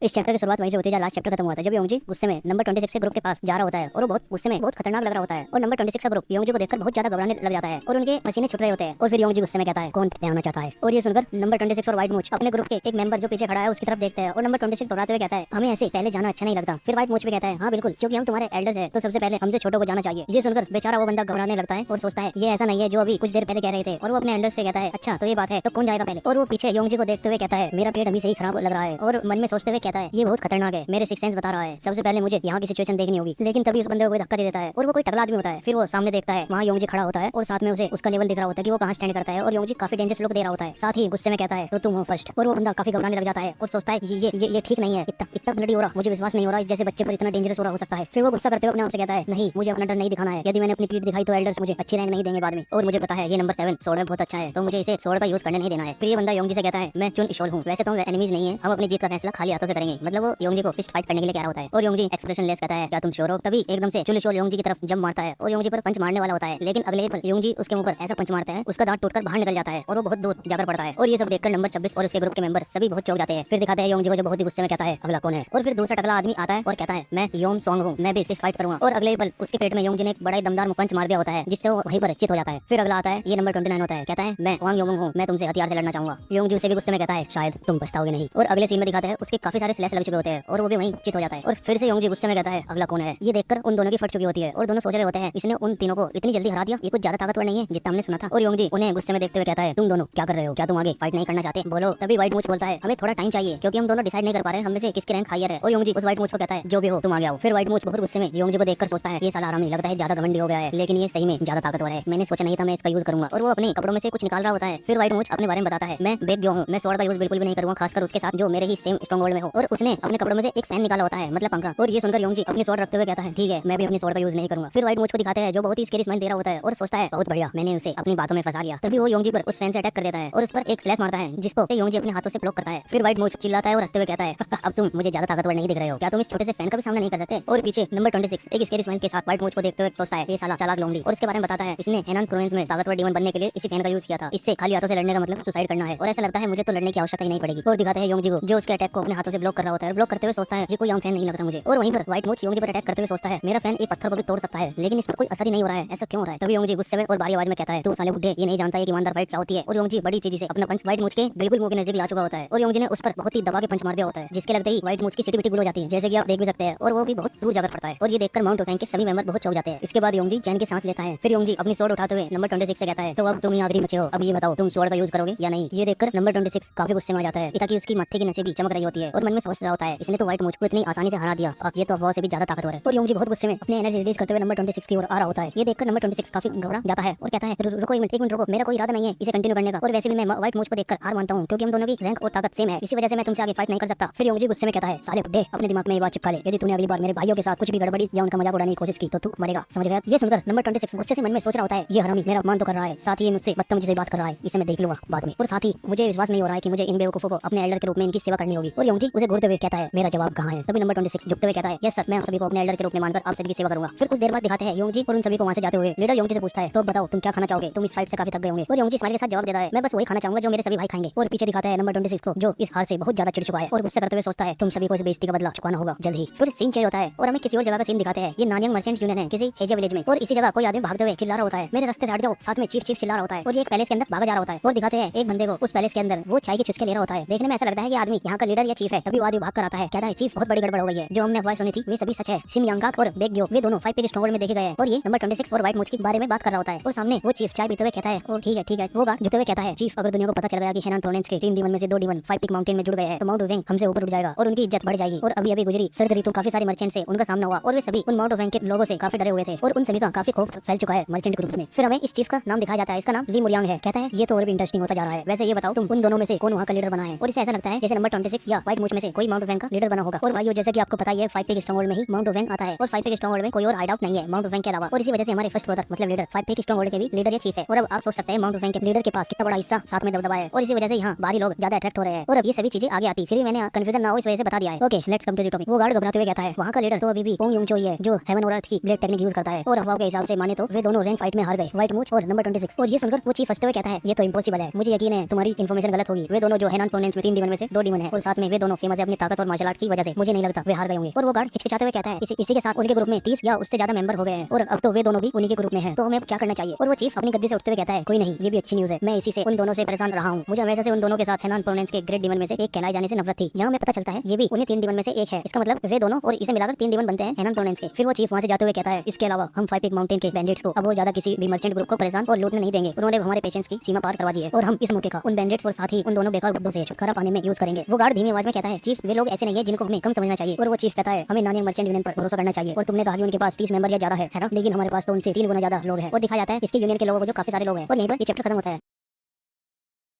इस चैप्टर की शुरुआत वहीं से होती है जहाँ लास्ट चैप्टर खत्म हुआ था, जब योंगजी गुस्से में नंबर 26 के ग्रुप के पास जा रहा होता है और वो बहुत गुस्से में बहुत खतरनाक लग रहा होता है और नंबर 26 का ग्रुप योंगजी को देखकर बहुत ज्यादा घबराने लग जाता है और उनके पसीने छूट रहे होते हैं और फिर योंगजी गुस्से में कहता है कौन पहले आना चाहता है। और ये सुनकर नंबर 26 और व्हाइट मूछ अपने ग्रुप के एक मेंबर जो पीछे खड़ा है उसकी तरफ देखते हैं और नंबर 26 घबराते हुए कहता है हमें ऐसे पहले जाना अच्छा नहीं लगता। फिर व्हाइट मूछ भी कहता है हाँ बिल्कुल, क्योंकि हम तुम्हारे एल्डर्स हैं तो सबसे पहले हमसे छोटों को जाना चाहिए। ये सुनकर बेचारा वो बंदा घबराने लगता है और सोचता है ये ऐसा नहीं है जो अभी कुछ देर पहले कह रहे थे, और वो अपने एल्डर्स से कहता है अच्छा तो ये बात है तो कौन जाएगा पहले। और वो पीछे योंगजी को देखते हुए कहता है मेरा पेट अभी से ही खराब लग रहा है और मन में सोचते हुए कहता है ये बहुत खतरनाक है, मेरे सिक्स सेंस बता रहा है सबसे पहले मुझे यहाँ की सिचुएशन देखनी होगी। लेकिन तभी उस बंदे को कोई धक्का दे देता है और वो कोई टकला आदमी होता है। फिर वो सामने देखता है वहाँ योंगजी खड़ा होता है और साथ में उसे उसका लेवल दिख रहा होता है कि वो कहाँ स्टैंड करता है और योंगजी काफी डेंजरस लुक दे रहा होता है। साथ ही गुस्से में कहता है तो तुम हो फर्स्ट। और वो बंदा काफी घबराने लग जाता है और सोचता है कि ये ठीक नहीं है, इतना ब्लडी हो रहा, मुझे विश्वास नहीं हो रहा जैसे बच्चे पर इतना डेंजरस हो सकता है। फिर वो गुस्सा करते हुए अपने आप से कहता है नहीं, मुझे अपना डर नहीं दिखाना है, यदि मैंने अपनी पीठ दिखाई तो एल्डर्स मुझे अच्छी रैंक नहीं देंगे बाद में, और मुझे पता है ये नंबर 7 सोड में बहुत अच्छा है तो मुझे इसे सोड का यूज करने नहीं देना है। फिर ये बंदा योंगजी से कहता है मैं चुन इशोल हूँ, वैसे तो एनिमीज नहीं है, हम अपनी जीत का फैसला खाली हाथों से करेंगे। मतलब वो योंगजी को फिस्ट फाइट करने के लिए कह रहा होता है और योंगजी एक्सप्रेशन लेस कहता है क्या तुम श्योर हो। तभी एकदम से चुन इशोल योंगजी की तरफ जंप मारता है और योंगजी पर पंच मारने वाला होता है, लेकिन अगले ही पल योंगजी उसके मुंह पर ऐसा पंच मारता है उसका दांत टूटकर बाहर निकल जाता है और वो बहुत दूर जाकर पड़ता है। और ये सब देखकर नंबर 26 और उसके ग्रुप के मेंबर सभी बहुत चौंक जाते हैं। फिर दिखाते हैं योंगजी को जो बहुत ही गुस्से में कहता है अगला कौन है। और फिर दूसरा टकला आदमी आता है और कहता है मैं योन सॉन्ग हूँ, मैं भी फिस्ट फाइट करूंगा। और अगले ही पल उसके पेट में योंगजी ने एक बड़ा ही दमदार पंच मार दिया होता है जिससे वो वहीं पर चित हो जाता है। फिर अगला आता है ये नंबर 29 होता है, कहता है मैं वांग योंग हूँ, मैं तुमसे हथियार से लड़ना चाहूंगा। योंगजी उसे भी गुस्से में कहता है शायद तुम पछताओगे नहीं। और अगले सीन में दिखाते हैं उसके काफी सारे स्लैश लग चुके होते हैं और वो भी वहीं चित हो जाता है। और फिर से योंगजी गुस्से में कहता है अगला कौन है। ये देखकर उन दोनों की फट चुकी होती है और दोनों सोच रहे होते हैं इसने उन तीनों को इतनी जल्दी हरा दिया, ये कुछ ज्यादा ताकतवर नहीं है जितना हमने सुना था। और योंगजी उन्हें गुस्से में देखते हुए कहता है तुम दोनों क्या कर रहे हो, क्या तुम आगे फाइट नहीं करना चाहते, बोलो। तभी व्हाइट मूछ बोलता है हमें थोड़ा टाइम चाहिए क्योंकि हम दोनों डिसाइड नहीं कर पा रहे हम में से किसकी रैंक हायर है। और योंगजी उस व्हाइट मूछ को कहता है जो भी हो तुम आगे आओ। फिर व्हाइट मूछ बहुत गुस्से में योंगजी को देखकर सोचता है ये साला आरामी लगता है ज्यादा घमंडी हो गया है, लेकिन ये सही में ज्यादा ताकतवर है, मैंने सोचा नहीं था मैं इसका यूज करूंगा। और वो अपने कपड़ों में से कुछ निकाल रहा होता है। फिर व्हाइट मूछ अपने बारे में बताता है मैं बेग जो हूँ, मैं स्वॉर्ड का यूज बिल्कुल भी नहीं करूंगा, खासकर उसके साथ जो मेरे ही सेम स्ट्रॉन्गहोल्ड में हो। और उसने अपने कपड़ों में से एक फैन निकाला होता है, मतलब पंखा। और ये सुनकर योंगजी अपनी स्वॉर्ड रखते हुए कहता है ठीक है मैं भी अपनी स्वॉर्ड का यूज नहीं करूंगा। फिर व्हाइट मूछ को दिखाते हैं जो बहुत ही स्केरी स्माइल दे रहा होता है और सोचता है बहुत बढ़िया मैंने उसे अपनी बातों में फंसा लिया। तभी वो योंगजी पर उस फैन से अटैक कर देता है और उस पर एक स्लैश मारता है जिसको योंगजी अपने हाथों से ब्लॉक करता है। फिर व्हाइट मूछ चिल्लाता है और हंसते हुए कहता है अब तुम मुझे ज्यादा ताकतवर नहीं दिख रहे हो, क्या तुम इस छोटे से फैन का भी सामना नहीं कर सकते। और पीछे नंबर 26 एक स्केरी स्माइल के साथ व्हाइट मूछ को देखते हुए सोचता है ये साला चालाक लोंडी, और इसके बारे में बताता है इसने हेनान प्रोविंस में ताकतवर डीमन बनने के लिए इसी फैन का यूज किया था, इससे खाली हाथों से लड़ने का मतलब सुसाइड करना है और ऐसा लगता है मुझे तो लड़ने की आवश्यकता ही नहीं पड़ेगी। और दिखाते हैं योंगजी को जो उसके अटैक को अपने हाथों से ब्लॉक कर रहा होता है। ब्लॉक करते हुए सोचता है ये कोई आम फैन नहीं लगता मुझे। और वहीं पर व्हाइट मूछ योंगजी पर अटैक करते हुए सोचता है मेरा फैन एक पत्थर को भी तोड़ सकता है लेकिन इस पर कोई असर ही नहीं हो रहा है, ऐसा क्यों हो रहा है। तभी योंगजी गुस्से में और भारी आवाज में कहता है तू साले बुड्ढे ये नहीं जानता है कि ईमानदार फाइट क्या होती है। और योंगजी बड़ी तेजी से अपना पंच व्हाइट मूछ के बिल्कुल मुंह के नजदीक ला चुका होता है और योंगजी ने उस पर बहुत ही दबा के पंच मार दिया होता है जिसके लगते ही व्हाइट मूछ की सिटी बिटी गुल हो जाती है जैसे कि आप देख भी सकते हैं। और वो भी बहुत दूर जाकर पड़ता है और ये देखकर माउंट ऑफ के सभी मेंबर बहुत चौंक जाते हैं। इसके बाद योंगजी चैन की सांस लेता है। फिर योंगजी अपनी स्वॉर्ड उठाते हुए नंबर 26 से कहता है तो अब तुम ही आखिरी बचे हो, अब ये बताओ तुम स्वॉर्ड का यूज करोगे या नहीं। ये देखकर नंबर 26 काफी गुस्से में आ जाता है ताकि उसकी मत्थे की नसें भी चमक रही होती है और मन में सोच रहा होता है इसने तो व्हाइट मूछ को इतनी आसानी से हरा दिया, अब ये तो अफवाह से भी ज्यादा ताकतवर है। और योंगजी बहुत गुस्से में अपनी एनर्जी रिलीज करते हुए नंबर 26 की ओर आ रहा होता है। ये देखकर नंबर 26 काफी घबरा जाता है और कहता है रुको एक मिनट रुको, मेरा कोई इरादा नहीं है इसे कंटिन्यू करने का, और वैसे भी मैं व्हाइट मूछ को देखकर हार मानता हूँ क्योंकि हम दोनों की रैंक और ताकत सेम है, इसी वजह से मैं तुमसे आगे फाइट नहीं कर सकता। फिर योंगजी गुस्से में कहता है साले बुड्ढे अपने दिमाग में ये बात चिपका ले, यदि तूने अगली बार मेरे भाइयों के साथ कुछ भी गड़बड़ी या उनका मजाक उड़ाने की कोशिश की तो तू मरेगा, समझ गया। ये सुनकर नंबर 26 गुस्से से मन में सोच रहा होता है ये हरामी मेरा अपमान तो कर रहा है, साथ ही मुझसे बदतमीजी से बात कर रहा है, इसे मैं देख लूंगा बाद में। और साथ ही मुझे विश्वास नहीं हो रहा है कि मुझे इन बेवकूफों को अपने एल्डर के रूप में इनकी सेवा करनी होगी। और योंगजी उसे घूरते हुए कहता है मेरा जवाब कहाँ है। तभी नंबर 26 झुकते हुए कहता है यस सर, मैं आप सभी को अपने एल्डर के रूप में मानकर आप सभी की सेवा करूंगा। फिर कुछ देर बाद दिखाते हैं योंगजी और उन सभी को वहां से जाते हुए। लीडर योंगजी से पूछता है तो बताओ तुम क्या खाना चाहोगे, तुम इस फाइट से काफी थक गए होंगे। और योंगजी स्माइल के साथ जवाब देता है मैं बस वही खाना चाहूंगा जो मेरे सभी भाई खाएंगे। और पीछे दिखाते हैं नंबर 26 को जो इस हार से बहुत ज्यादा चिढ़ चुका है और गुस्से करते हुए सोचता है तुम सभी को इस बेइज्जती का बदला चुकाना होगा जल्द ही। फिर सीन चेंज होता है और हमें किसी और जगह का सीन दिखाते हैं। ये नानियांग मर्चेंट यूनियन है किसी हेजा विलेज में और इसी जगह कोई आदमी भागते हुए चिल्ला रहा होता है मेरे रास्ते से हट जाओ, साथ में चीफ चीफ चिल्ला रहा होता है और ये एक पैलेस के अंदर भागा जा रहा होता है। और दिखाते हैं एक बंदे को उस पैलेस के अंदर वो चाय की चुस्के ले रहा होता है। देखने में ऐसा लगता है कि आदमी यहाँ का लीडर या चीफ है। तभी वो आदमी भाग कर आता है, कहता है चीफ बहुत बड़ी गड़बड़ हो गई है, जो हमने अफवाह सुनी थी वे सभी सच है। सिम यांगकाक और बेग्यो वे दोनों 5 पिग स्ट्रॉन्गहोल्ड में देखे गए हैं और ये नंबर 26 और व्हाइट मूछ के बारे में बात कर रहा होता है। और सामने वो चीफ चाय पीते हुए कहता है ओ ठीक है। वो गार्ड झुकते हुए कहता है चीफ अगर दुनिया को पता चल गया कि हेनान प्रोविंस के 3 डीमन में से 2 डीमन 5 पिग माउंटेन में जुड़ गए हैं तो माउंट ऑफ हमसे ऊपर उठ जाएगा और उनकी इज्जत बढ़ जाएगी। और अभी गुजरी सर्जरी तो काफी सारे मर्चेंट से उनका सामना हुआ और वे सभी उन माउंट ऑफ के लोगों से काफी डरे हुए थे और उन सभी का काफी खौफ फैल चुका है मर्चेंट ग्रुप्स में। फिर हमें इस चीफ का नाम दिखाया जाता है, इसका नाम ली मुरियांग है। कहता है ये तो और भी इंटरेस्टिंग होता जा रहा है, वैसे ये बताओ तुम उन दोनों में से कौन वहाँ का लीडर बना है। और इसे ऐसा लगता है जैसे नंबर 26 या व्हाइट मूछ में से कोई माउंट ऑफ का लीडर बना होगा। और भाइयों जैसे कि आपको पता ही है 5 पिग स्ट्रॉन्गहोल्ड में ही माउंट ऑफ आता है और 5 पिग स्ट्रॉन्गहोल्ड में कोई और हाइड आउट नहीं है माउंट ऑफ के अलावा। और इसी वजह से हमारे फर्स्ट ब्रदर मतलब लीडर 5 पिग स्ट्रॉन्गहोल्ड के भी लीडर ये चीफ है। और अब आप सोच सकते हैं माउंट ऑफ के लीडर के पास कितना बड़ा हिस्सा साथ में दबदबा है और इसी वजह से यहाँ बाहरी लोग ज्यादा अट्रैक्ट हो रहे हैं। और अब ये सभी चीजें आगे आती फिर मैंने कंफ्यूजन ना हो इस वजह से बता दिया है। Okay let's come to the topic. वो गार्ड घबराते हुए कहता है वहाँ का लीडर तो अभी भी पोंग युंगचो ही है जो हेवन और अर्थ की ब्लेड टेक्निक यूज करता है और अफवाह के हिसाब से माने तो वे दोनों रैंक फाइट में हार गए व्हाइट मूछ और नंबर 26। और ये सुनकर वो चीफ हंसते हुए कहता है ये तो इम्पॉसिबल है, मुझे यकीन है तुम्हारी इन्फॉर्मेशन गलत होगी। वे दोनों जो हेनान प्रोविंस में 3 डीमन में से 2 डीमन है और साथ में वे दोनों फेमस है अपनी ताकत और मार्शल आर्ट की वजह से, मुझे नहीं लगता वे हार गए होंगे। और वो गार्ड हिचकिचाते हुए कहता है इसी के साथ उनके ग्रुप में 30 या उससे ज्यादा मेंबर हो गए हैं और अब तो वे दोनों भी उन्हीं के ग्रुप में हैं, तो हमें क्या करना चाहिए। और वो चीफ अपनी गद्दी से उठते हुए कहता है कोई नहीं, ये भी अच्छी न्यूज़ है, मैं इसी से उन दोनों से परेशान रहा हूँ। मुझे हमेशा से उन दोनों के साथ हेनान प्रोनेंस के ग्रेट डीमन में से एक कहलाए जाने से नफरत थी। यहाँ में पता चलता है ये भी उन्हीं 3 डीमन में से एक है। इसका मतलब वे दोनों और इसे मिलाकर 3 डीमन बनते हैं हेनान प्रोनेंस के। फिर वो चीफ वहाँ से जाते हुए कहता है इसके अलावा हम 5 पीक माउंटेन के बैंडिट्स को अब वो ज्यादा किसी भी मर्चेंट ग्रुप को परेशान और लूटने नहीं देंगे। उन्होंने हमारे पेशेंस की सीमा पार करवा दी है और हम इस मौके का उन बैंडिट्स और साथ ही उन दोनों बेकार गुड्डों से छुटकारा पाने में यूज करेंगे। वो गार्ड धीमी आवाज में कहता है चीफ वे लोग ऐसे नहीं है जिनको हमें कम समझना चाहिए। और वो चीफ कहता है हमें नानी मर्चेंट यूनियन पर भरोसा करना चाहिए। और तुमने कहा कि उनके पास 30 मेंबर या ज्यादा है ना, लेकिन हमारे पास तो उनसे 3 गुना ज्यादा लोग हैं। और दिखाया जाता है इसके यूनियन के लोगों को जो काफी सारे लोग हैं। और यहीं पर ये चैप्टर खत्म होता है।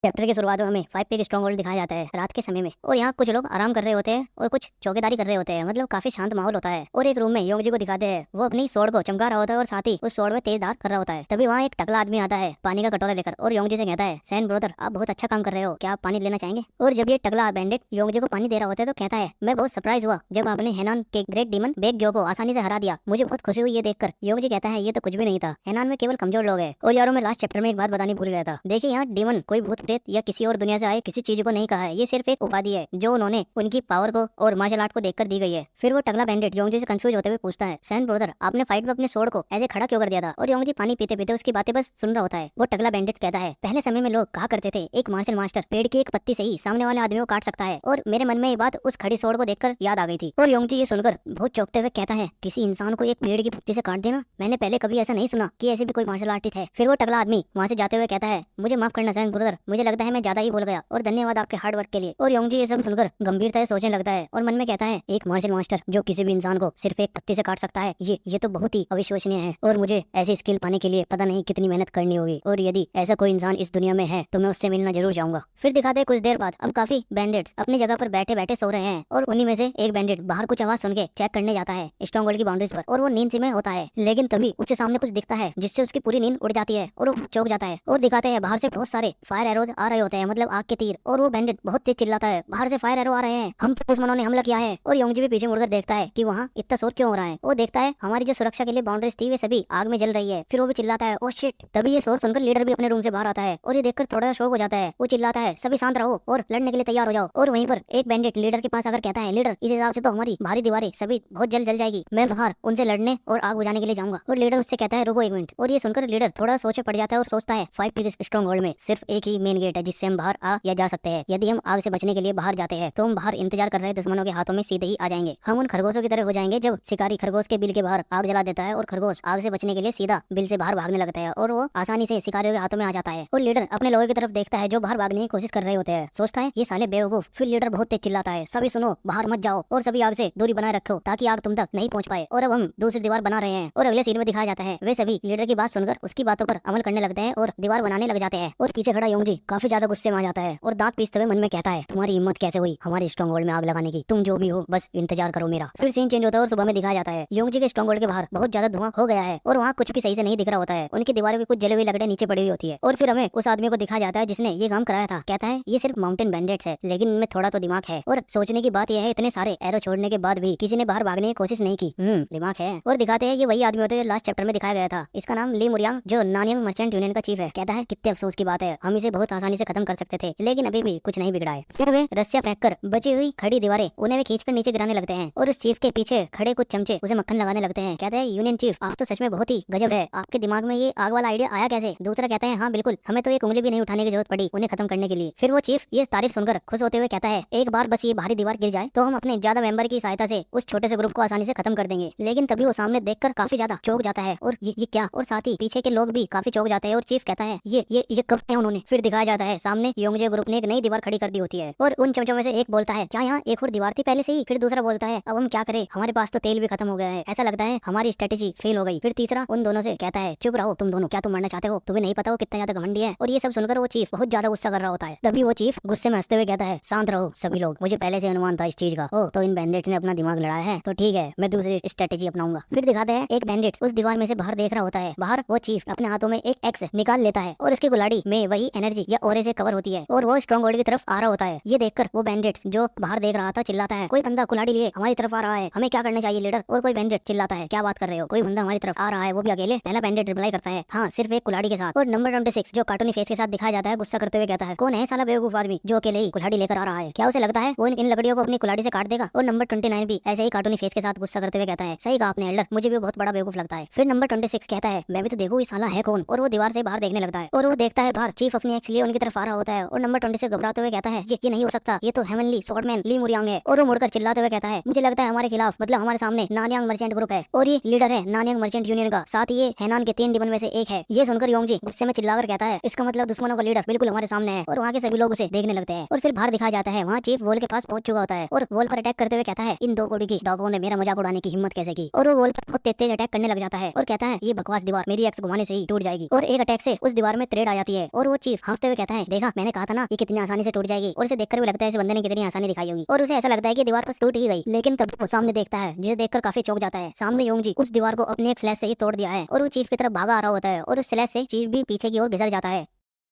चैप्टर की शुरुआत में हमें 5 पीक स्ट्रॉन्ग होल्ड दिखाया जाता है रात के समय में, और यहाँ कुछ लोग आराम कर रहे होते हैं और कुछ चौकीदारी कर रहे होते हैं, मतलब काफी शांत माहौल होता है। और एक रूम में योंगजी को दिखाते हैं, वो अपनी स्वॉर्ड को चमका रहा होता है और साथ ही उस स्वॉर्ड में तेज धार कर रहा होता है। तभी वहाँ एक टकला आदमी आता है पानी का कटोरा लेकर और योंगजी से कहता है सैन ब्रदर आप बहुत अच्छा काम कर रहे हो, क्या आप पानी लेना चाहेंगे। और जब ये टकला बैंडिट योंगजी को पानी दे रहा होता है तो कहता है मैं बहुत सरप्राइज हुआ जब आपने हेनान के ग्रेट डीमन बेग ग्यो को आसानी से हरा दिया, मुझे बहुत खुशी हुई ये देखकर। योंगजी कहता है ये तो कुछ भी नहीं था, हेनान में केवल कमजोर लोग हैं। और यारों मैं लास्ट चैप्टर में एक बात बतानी भूल गया था, देखिए यहाँ डीमन कोई भूत प्रेत या किसी और दुनिया से आए किसी चीज को नहीं कहा है, ये सिर्फ एक उपाधि है जो उन्होंने उनकी पावर को और मार्शल आर्ट को देखकर दी गई है। फिर वो टकला बैंडिट योंगजी से कंफ्यूज होते हुए पूछता है सैन ब्रदर आपने फाइट में अपने स्वॉर्ड को ऐसे खड़ा क्यों कर दिया था। और योंगजी पानी पीते पीते उसकी बातें बस सुन रहा होता है। वो टकला बैंडिट कहता है पहले समय में लोग कहा करते थे एक मार्शल मास्टर पेड़ की एक पत्ती से ही सामने वाले आदमी को काट सकता है, और मेरे मन में ये बात उस खड़ी स्वॉर्ड को देखकर याद आ गई थी। और योंगजी ये सुनकर बहुत चौंकते हुए कहता है किसी इंसान को एक पेड़ की पत्ती से काट देना, मैंने पहले कभी ऐसा नहीं सुना कि ऐसे भी कोई मार्शल आर्टिस्ट है। फिर वो टकला आदमी वहाँ से जाते हुए कहता है मुझे माफ करना सैन ब्रदर, मुझे लगता है मैं ज्यादा ही बोल गया और धन्यवाद आपके हार्ड वर्क के लिए। और योंगजी ये सब सुनकर गंभीरता से सोचने लगता है और मन में कहता है एक मार्शल मास्टर जो किसी भी इंसान को सिर्फ एक पत्ती से काट सकता है, ये तो बहुत ही अविश्वसनीय है और मुझे ऐसी स्किल पाने के लिए पता नहीं कितनी मेहनत करनी होगी, और यदि ऐसा कोई इंसान इस दुनिया में है तो मैं उससे मिलना जरूर चाहूंगा। फिर दिखाते कुछ देर बाद अब काफी बैंडिट्स अपनी जगह पर बैठे बैठे सो रहे हैं और उन्हीं में से एक बैंडिट बाहर कुछ आवाज सुन के चेक करने जाता है स्ट्रॉन्ग होल्ड की बाउंड्रीज पर, और वो नींद से में होता है। लेकिन तभी उसके सामने कुछ दिखता है जिससे उसकी पूरी नींद उड़ जाती है और वो चौंक जाता है। और दिखाते हैं बाहर से बहुत सारे फायर एरोज आ रहे होते हैं, मतलब आग के तीर, और वो बैंडिट बहुत तेज चिल्लाता है बाहर से फायर एरो आ रहे हैं, हम दुश्मनों ने हमला किया है। और योंगजी भी पीछे मुड़कर देखता है कि वहाँ इतना शोर क्यों हो रहा है। वो देखता है हमारी जो सुरक्षा के लिए बाउंड्रीज थी वे सभी आग में जल रही है। फिर वो भी चिल्लाता है ओ शिट। तभी ये शोर सुनकर लीडर भी अपने रूम से बाहर आता है और ये देखकर थोड़ा शौक हो जाता है। वो चिल्लाता है सभी शांत रहो और लड़ने के लिए तैयार हो जाओ। और वहीं पर एक बैंडिट लीडर के पास आकर कहता है लीडर इस हिसाब से तो हमारी भारी दीवारें सभी बहुत जल्द जल जाएगी, मैं बाहर उनसे लड़ने और आग बुझाने के लिए जाऊंगा। और लीडर उससे कहता है रुको एक मिनट। और ये सुनकर लीडर थोड़ा सोचे पड़ जाता है और सोचता है 5 पीक स्ट्रॉन्ग होल्ड में सिर्फ एक ही मेन गेट है जिससे हम बाहर आ या जा सकते हैं। यदि हम आग से बचने के लिए बाहर जाते हैं तो हम बाहर इंतजार कर रहे दुश्मनों के हाथों में सीधे ही आ जाएंगे। हम उन खरगोशों की तरह हो जाएंगे जब शिकारी खरगोश के बिल के बाहर आग जला देता है और खरगोश आग से बचने के लिए सीधा बिल से बाहर भागने लगता है और वो आसानी से शिकारियों के हाथों में आ जाता है। और लीडर अपने लोगों की तरफ देखता है जो बाहर भागने की कोशिश कर रहे होते हैं, सोचता है ये साले बेवकूफ। फिर लीडर बहुत तेज चिल्लाता है सभी सुनो बाहर मत जाओ और सभी आग से दूरी बनाए रखो ताकि आग तुम तक नहीं पहुंच पाए। और अब हम दूसरी दीवार बना रहे हैं। और अगले सीन में दिखाया जाता है वे सभी लीडर की बात सुनकर उसकी बातों पर अमल करने लगते हैं और दीवार बनाने लग जाते हैं। और पीछे खड़ा योंगजी काफी ज्यादा गुस्से में आ जाता है और दांत पीसते हुए मन में कहता है तुम्हारी हिम्मत कैसे हुई हमारी स्ट्रॉन्ग होल्ड में आग लगाने की, तुम जो भी हो बस इंतजार करो मेरा। फिर सीन चेंज होता है और सुबह में दिखाया जाता है योंगजी के स्ट्रॉन्ग होल्ड के बाहर बहुत ज्यादा धुआं हो गया है और वहाँ कुछ भी सही से नहीं दिख रहा होता है। उनकी दीवारों की कुछ जली हुई लकड़ें नीचे पड़ी हुई होती है। और फिर हमें उस आदमी को दिखाया जाता है जिसने ये काम कराया था, कहता है ये सिर्फ माउंटेन बैंडिट्स है लेकिन इनमें थोड़ा तो दिमाग है। और सोचने की बात यह है इतने सारे एरो छोड़ने के बाद भी किसी ने बाहर भागने की कोशिश नहीं की, दिमाग है। और दिखाते हैं ये वही आदमी होते हैं जो लास्ट चैप्टर में दिखाया गया था, इसका नाम ली मुरियांग जो नानियांग मर्चेंट यूनियन का चीफ है। कहता है कितने अफसोस की बात है, हम इसे बहुत आसानी से खत्म कर सकते थे लेकिन अभी भी कुछ नहीं बिगड़ा है। फिर वे रस्सियां फेंककर बची हुई खड़ी दीवारें उन्हें वे खींचकर नीचे गिराने लगते हैं और उस चीफ के पीछे खड़े कुछ चमचे उसे मक्खन लगाने लगते हैं। कहते हैं यूनियन चीफ आप तो सच में बहुत ही गजब है, आपके दिमाग में ये आग वाला आइडिया आया कैसे। दूसरा कहता है हाँ बिल्कुल, हमें तो एक उंगली भी नहीं उठाने की जरूरत पड़ी उन्हें खत्म करने के लिए। फिर वो चीफ ये तारीफ सुनकर खुश होते हुए कहता है एक बार बस ये भारी दीवार गिर जाए तो हम अपने ज्यादा मेंबर की सहायता से उस छोटे से ग्रुप को आसानी से खत्म कर देंगे। लेकिन तभी वो सामने देखकर काफी ज्यादा चौंक जाता है और ये क्या, और साथ ही पीछे के लोग भी काफी चौंक जाते हैं। और चीफ कहता है ये कब है उन्होंने। फिर दिखाया जाता है सामने योंगजे ग्रुप ने एक नई दीवार खड़ी कर दी होती है और उन चमचों में से एक बोलता है क्या यहाँ एक और दीवार थी पहले से ही। फिर दूसरा बोलता है अब हम क्या करें, हमारे पास तो तेल भी खत्म हो गया है, ऐसा लगता है हमारी स्ट्रेटेजी फेल हो गई। फिर तीसरा उन दोनों से कहता है चुप रहो तुम दोनों, क्या तुम मरना चाहते हो, तुम्हें नहीं पता हो कितना ज्यादा घमंडी है। और ये सब सुनकर वो चीफ बहुत ज्यादा गुस्सा कर रहा होता है। तभी वो चीफ गुस्से में हंसते हुए कहता है शांत रहो सभी लोग, मुझे पहले से अनुमान था इस चीज का। ओ तो इन बैंडिट्स ने अपना दिमाग लड़ाया है तो ठीक है मैं दूसरी स्ट्रेटेजी अपनाऊंगा। फिर दिखाते हैं एक बैंडिट उस दीवार में से बाहर देख रहा होता है। बाहर वो चीफ अपने हाथों में एक एक्स निकाल लेता है और उसकी गुलाड़ी में वही एनर्जी या या ऑरे से कवर होती है और वो स्ट्रॉन्ग बॉडी की तरफ आ रहा होता है। ये देखकर वो बैंडिट जो बाहर देख रहा था चिल्लाता है, कोई बंदा कुल्हाड़ी लिए हमारी तरफ आ रहा है, हमें क्या करना चाहिए लीडर। और कोई बैंडिट चिल्लाता है, क्या बात कर रहे हो, कोई बंदा हमारी तरफ आ रहा है वो भी अकेले। पहला बैंडिट रिप्लाई करता है, हाँ सिर्फ एक कुल्हाड़ी के साथ। और नंबर 26 जो कार्टूनी फेस के साथ दिखाया जाता है गुस्सा करते हुए कहता है, कौन है साला बेवकूफ आदमी जो अकेले ही कुल्हाड़ी लेकर आ रहा है, क्या उसे लगता है वो इन लकड़ियों को अपनी कुल्हाड़ी से काट देगा। और नंबर 29 भी ऐसे ही कार्टूनी फेस के साथ गुस्सा करते हुए कहता है, सही कहा आपने एल्डर, मुझे भी बहुत बड़ा बेवकूफ लगता है। फिर नंबर 26 कहता है, मैं भी तो देखूं ये साला है कौन। और वो दीवार से बाहर देखने लगता है और वो देखता है बाहर चीफ अपनी एक्स लिए उनकी तरफ आ रहा होता है। और नंबर 26 घबराते हुए कहता है, ये नहीं हो सकता, ये तो हेवनली स्वॉर्डमैन ली मुरियांग है। और वो मुड़कर चिल्लाते हुए कहता है, मुझे लगता है हमारे खिलाफ मतलब हमारे सामने नानयांग मर्चेंट ग्रुप है और ये लीडर है नानयांग मर्चेंट यूनियन का, साथ ही ये हैनान के 3 डिमन में से एक है। ये सुनकर योंगजी गुस्से में चिल्लाकर कहता है, इसका मतलब दुश्मनों का लीडर बिल्कुल हमारे सामने है। और वहाँ के सभी लोग उसे देखने लगते हैं और फिर बाहर दिखाया जाता है वहाँ चीफ वॉल के पास पहुंच चुका होता है और वॉल पर अटैक करते हुए कहता है, इन 2 कोड़ी की डॉगों ने मेरा मजाक उड़ाने की हिम्मत कैसे की। और वो वॉल पर बहुत तेज अटैक करने लग जाता है और कहता है, ये बकवास दीवार मेरी एक्स घुमाने से ही टूट जाएगी। और एक अटैक से उस दीवार में थ्रेड आ जाती है और वो चीफ हंसते हुए कहता है, देखा मैंने कहा था ना ये कितनी आसानी से टूट जाएगी। और इसे देखकर भी लगता है इस बंदे ने कितनी आसानी दिखाई होगी और उसे ऐसा लगता है कि दीवार बस टूट ही गई। लेकिन तब वो सामने देखता है जिसे देखकर काफी चौंक जाता है, सामने योंगजी उस दीवार को अपनी एक स्लैश से ही तोड़ दिया है और वो चीफ की तरफ भागा आ रहा होता है और उस स्लैश से चीफ भी पीछे की ओर घिसर जाता है।